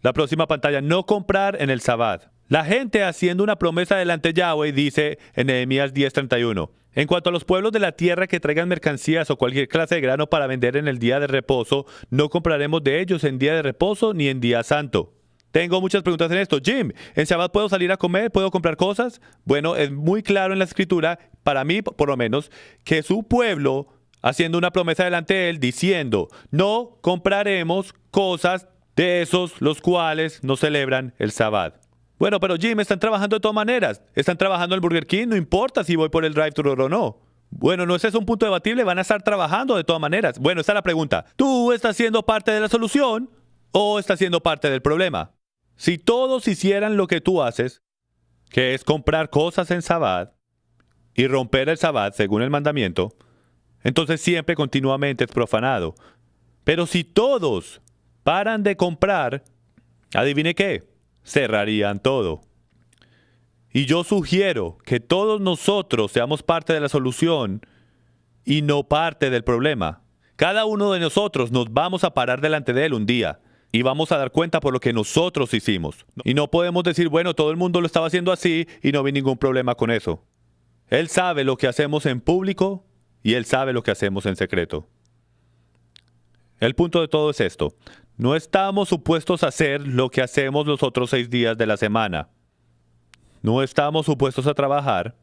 La próxima pantalla, no comprar en el Sabbat. La gente haciendo una promesa delante de Yahweh dice en Nehemías 10:31. En cuanto a los pueblos de la tierra que traigan mercancías o cualquier clase de grano para vender en el día de reposo, no compraremos de ellos en día de reposo ni en día santo. Tengo muchas preguntas en esto. Jim, ¿en Shabbat puedo salir a comer? ¿Puedo comprar cosas? Bueno, es muy claro en la escritura, para mí por lo menos, que su pueblo haciendo una promesa delante de él diciendo, no compraremos cosas de esos los cuales no celebran el Sabbat. Bueno, pero Jim, están trabajando de todas maneras. Están trabajando en el Burger King, no importa si voy por el drive-thru o no. Bueno, no ese es un punto debatible, van a estar trabajando de todas maneras. Bueno, esta es la pregunta. ¿Tú estás siendo parte de la solución o estás siendo parte del problema? Si todos hicieran lo que tú haces, que es comprar cosas en Sabbat y romper el Sabbat según el mandamiento, entonces siempre continuamente es profanado. Pero si todos paran de comprar, adivine qué, cerrarían todo. Y yo sugiero que todos nosotros seamos parte de la solución y no parte del problema. Cada uno de nosotros nos vamos a parar delante de Él un día y vamos a dar cuenta por lo que nosotros hicimos. Y no podemos decir, bueno, todo el mundo lo estaba haciendo así y no vi ningún problema con eso. Él sabe lo que hacemos en público y Él sabe lo que hacemos en secreto. El punto de todo es esto. No estamos supuestos a hacer lo que hacemos los otros 6 días de la semana. No estamos supuestos a trabajar.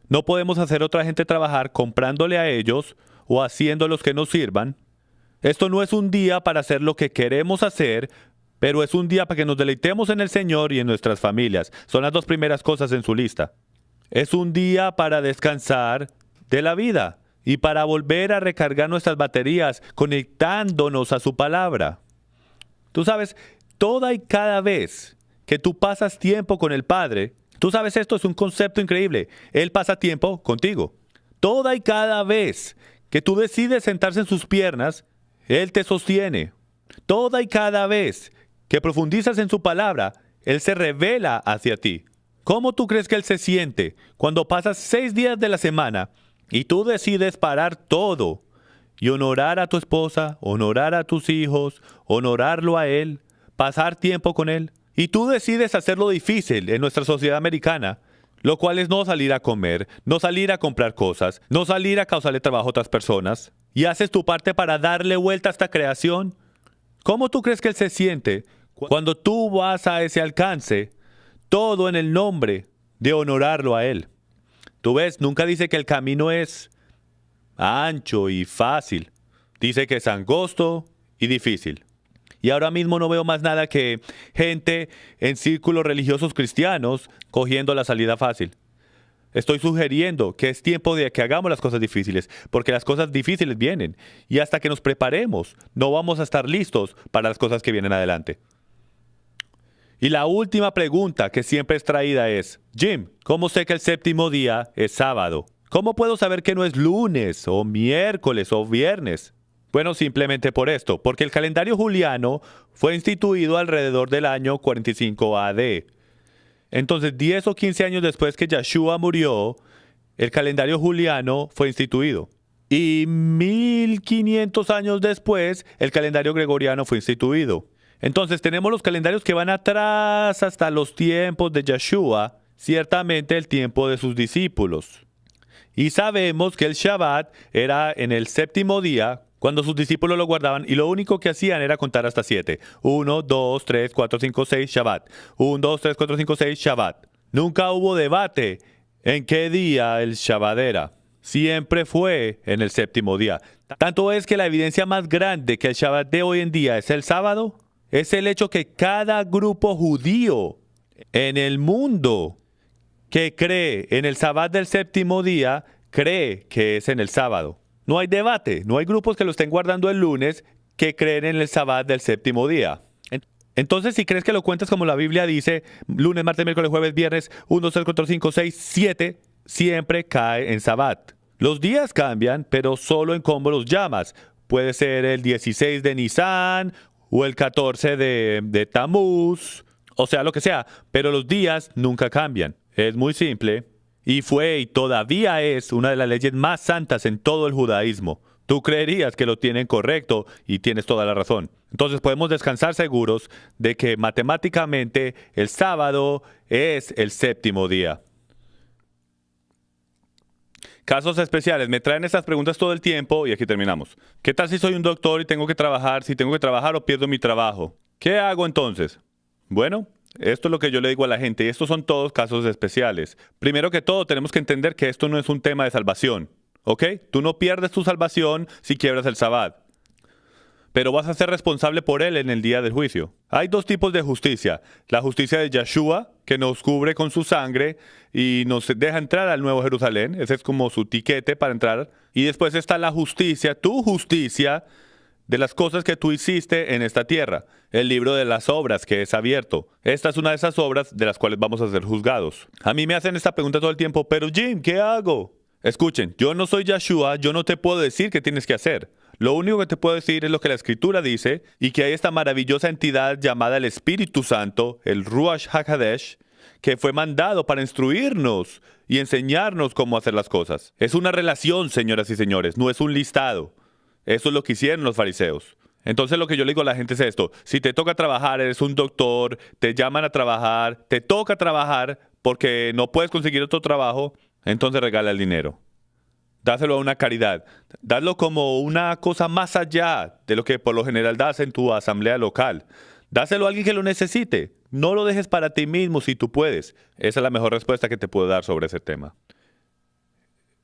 No podemos hacer a otra gente trabajar comprándole a ellos o haciéndolos que nos sirvan. Esto no es un día para hacer lo que queremos hacer, pero es un día para que nos deleitemos en el Señor y en nuestras familias. Son las 2 primeras cosas en su lista. Es un día para descansar de la vida y para volver a recargar nuestras baterías conectándonos a su palabra. Tú sabes, toda y cada vez que tú pasas tiempo con el Padre, tú sabes, esto es un concepto increíble. Él pasa tiempo contigo. Toda y cada vez que tú decides sentarse en sus piernas, Él te sostiene. Toda y cada vez que profundizas en su palabra, Él se revela hacia ti. ¿Cómo tú crees que Él se siente cuando pasas 6 días de la semana y tú decides parar todo y honorar a tu esposa, honorar a tus hijos, honorarlo a Él, pasar tiempo con Él? Y tú decides hacerlo difícil en nuestra sociedad americana, lo cual es no salir a comer, no salir a comprar cosas, no salir a causarle trabajo a otras personas, y haces tu parte para darle vuelta a esta creación. ¿Cómo tú crees que Él se siente cuando tú vas a ese alcance, todo en el nombre de honorarlo a Él? Tú ves, nunca dice que el camino es ancho y fácil. Dice que es angosto y difícil. Y ahora mismo no veo más nada que gente en círculos religiosos cristianos cogiendo la salida fácil. Estoy sugiriendo que es tiempo de que hagamos las cosas difíciles, porque las cosas difíciles vienen. Y hasta que nos preparemos, no vamos a estar listos para las cosas que vienen adelante. Y la última pregunta que siempre es traída es: Jim, ¿cómo sé que el séptimo día es sábado? ¿Cómo puedo saber que no es lunes o miércoles o viernes? Bueno, simplemente por esto, porque el calendario juliano fue instituido alrededor del año 45 AD. Entonces, 10 o 15 años después que Yeshua murió, el calendario juliano fue instituido. Y 1500 años después, el calendario gregoriano fue instituido. Entonces, tenemos los calendarios que van atrás hasta los tiempos de Yeshua, ciertamente el tiempo de sus discípulos. Y sabemos que el Shabbat era en el séptimo día, cuando sus discípulos lo guardaban, y lo único que hacían era contar hasta 7. 1, 2, 3, 4, 5, 6, Shabbat. 1, 2, 3, 4, 5, 6, Shabbat. Nunca hubo debate en qué día el Shabbat era. Siempre fue en el séptimo día. Tanto es que la evidencia más grande que el Shabbat de hoy en día es el sábado, es el hecho que cada grupo judío en el mundo que cree en el Shabbat del séptimo día, cree que es en el sábado. No hay debate, no hay grupos que lo estén guardando el lunes que creen en el Shabbat del séptimo día. Entonces, si crees que lo cuentas como la Biblia dice, lunes, martes, miércoles, jueves, viernes, 1, 2, 3, 4, 5, 6, 7, siempre cae en Shabbat. Los días cambian, pero solo en cómo los llamas. Puede ser el 16 de Nisan o el 14 de Tamuz, o sea, lo que sea, pero los días nunca cambian. Es muy simple. Y fue y todavía es una de las leyes más santas en todo el judaísmo. Tú creerías que lo tienen correcto y tienes toda la razón. Entonces podemos descansar seguros de que matemáticamente el sábado es el séptimo día. Casos especiales. Me traen estas preguntas todo el tiempo y aquí terminamos. ¿Qué tal si soy un doctor y tengo que trabajar? Si tengo que trabajar o pierdo mi trabajo. ¿Qué hago entonces? Bueno, esto es lo que yo le digo a la gente, y estos son todos casos especiales. Primero que todo, tenemos que entender que esto no es un tema de salvación, ¿ok? Tú no pierdes tu salvación si quiebras el Sabbat, pero vas a ser responsable por él en el día del juicio. Hay dos tipos de justicia. La justicia de Yeshua, que nos cubre con su sangre y nos deja entrar al Nuevo Jerusalén. Ese es como su tiquete para entrar. Y después está la justicia, tu justicia, de las cosas que tú hiciste en esta tierra. El libro de las obras que es abierto. Esta es una de esas obras de las cuales vamos a ser juzgados. A mí me hacen esta pregunta todo el tiempo, pero Jim, ¿qué hago? Escuchen, yo no soy Yeshua, yo no te puedo decir qué tienes que hacer. Lo único que te puedo decir es lo que la Escritura dice, y que hay esta maravillosa entidad llamada el Espíritu Santo, el Ruach HaKodesh, que fue mandado para instruirnos y enseñarnos cómo hacer las cosas. Es una relación, señoras y señores, no es un listado. Eso es lo que hicieron los fariseos. Entonces lo que yo le digo a la gente es esto: si te toca trabajar, eres un doctor, te llaman a trabajar, te toca trabajar porque no puedes conseguir otro trabajo, entonces regala el dinero. Dáselo a una caridad. Dadlo como una cosa más allá de lo que por lo general das en tu asamblea local. Dáselo a alguien que lo necesite. No lo dejes para ti mismo si tú puedes. Esa es la mejor respuesta que te puedo dar sobre ese tema.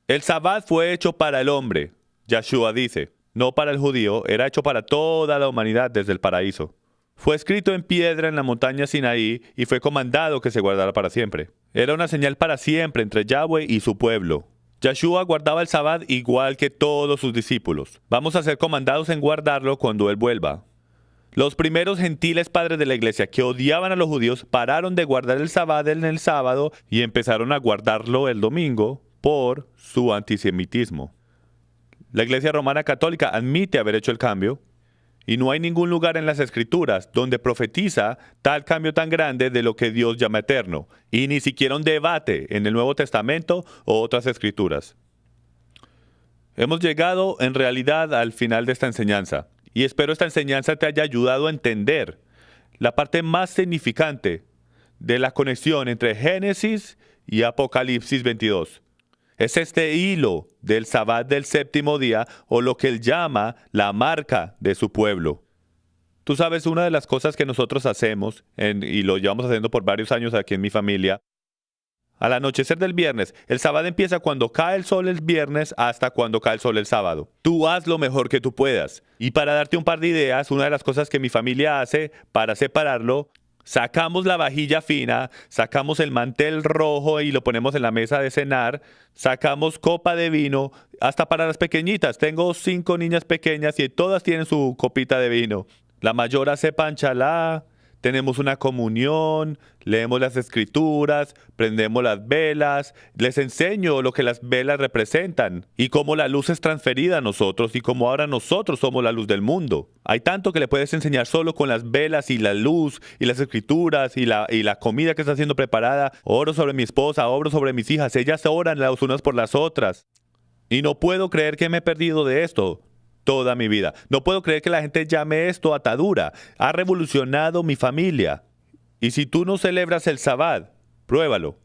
El Sabbat fue hecho para el hombre, Yeshua dice. No para el judío, era hecho para toda la humanidad desde el paraíso. Fue escrito en piedra en la montaña Sinaí y fue comandado que se guardara para siempre. Era una señal para siempre entre Yahweh y su pueblo. Yeshua guardaba el Sabbat igual que todos sus discípulos. Vamos a ser comandados en guardarlo cuando Él vuelva. Los primeros gentiles padres de la iglesia que odiaban a los judíos pararon de guardar el Sabbat en el sábado y empezaron a guardarlo el domingo. por su antisemitismo. La Iglesia Romana Católica admite haber hecho el cambio, y no hay ningún lugar en las Escrituras donde profetiza tal cambio tan grande de lo que Dios llama eterno, y ni siquiera un debate en el Nuevo Testamento o otras Escrituras. Hemos llegado en realidad al final de esta enseñanza, y espero esta enseñanza te haya ayudado a entender la parte más significante de la conexión entre Génesis y Apocalipsis 22. Es este hilo del Sabbat del séptimo día, o lo que él llama la marca de su pueblo. Tú sabes, una de las cosas que nosotros hacemos, y lo llevamos haciendo por varios años aquí en mi familia, al anochecer del viernes, el Sabbat empieza cuando cae el sol el viernes hasta cuando cae el sol el sábado. Tú haz lo mejor que tú puedas. Y para darte un par de ideas, una de las cosas que mi familia hace para separarlo, sacamos la vajilla fina, sacamos el mantel rojo y lo ponemos en la mesa de cenar, sacamos copa de vino, hasta para las pequeñitas. Tengo 5 niñas pequeñas y todas tienen su copita de vino. La mayor hace panchalá, tenemos una comunión, leemos las escrituras, prendemos las velas, les enseño lo que las velas representan y cómo la luz es transferida a nosotros y cómo ahora nosotros somos la luz del mundo. Hay tanto que le puedes enseñar solo con las velas y la luz y las escrituras y la comida que está siendo preparada. Oro sobre mi esposa, oro sobre mis hijas, ellas oran las unas por las otras. Y no puedo creer que me he perdido de esto toda mi vida. No puedo creer que la gente llame esto atadura. Ha revolucionado mi familia. Y si tú no celebras el Sabbat, pruébalo.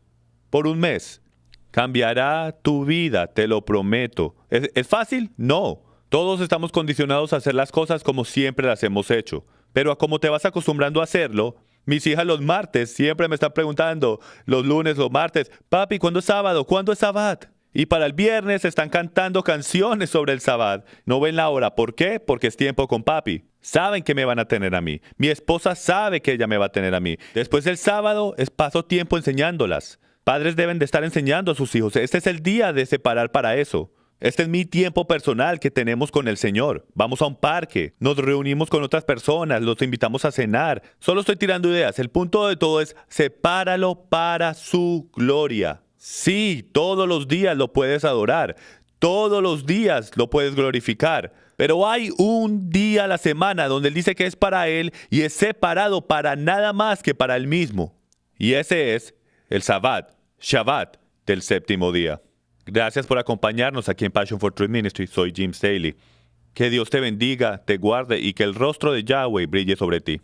Por un mes. Cambiará tu vida, te lo prometo. ¿Es fácil? No. Todos estamos condicionados a hacer las cosas como siempre las hemos hecho. Pero a como te vas acostumbrando a hacerlo, mis hijas los martes siempre me están preguntando, los lunes, los martes, papi, ¿cuándo es sábado? ¿Cuándo es Sabbat? Y para el viernes están cantando canciones sobre el Sabbat. No ven la hora. ¿Por qué? Porque es tiempo con papi. Saben que me van a tener a mí. Mi esposa sabe que ella me va a tener a mí. Después del sábado paso tiempo enseñándolas. Padres deben de estar enseñando a sus hijos. Este es el día de separar para eso. Este es mi tiempo personal que tenemos con el Señor. Vamos a un parque, nos reunimos con otras personas, los invitamos a cenar. Solo estoy tirando ideas. El punto de todo es sepáralo para su gloria. Sí, todos los días lo puedes adorar, todos los días lo puedes glorificar, pero hay un día a la semana donde él dice que es para él y es separado para nada más que para él mismo. Y ese es el Sabbat, Shabbat del séptimo día. Gracias por acompañarnos aquí en Passion for Truth Ministry. Soy Jim Staley. Que Dios te bendiga, te guarde y que el rostro de Yahweh brille sobre ti.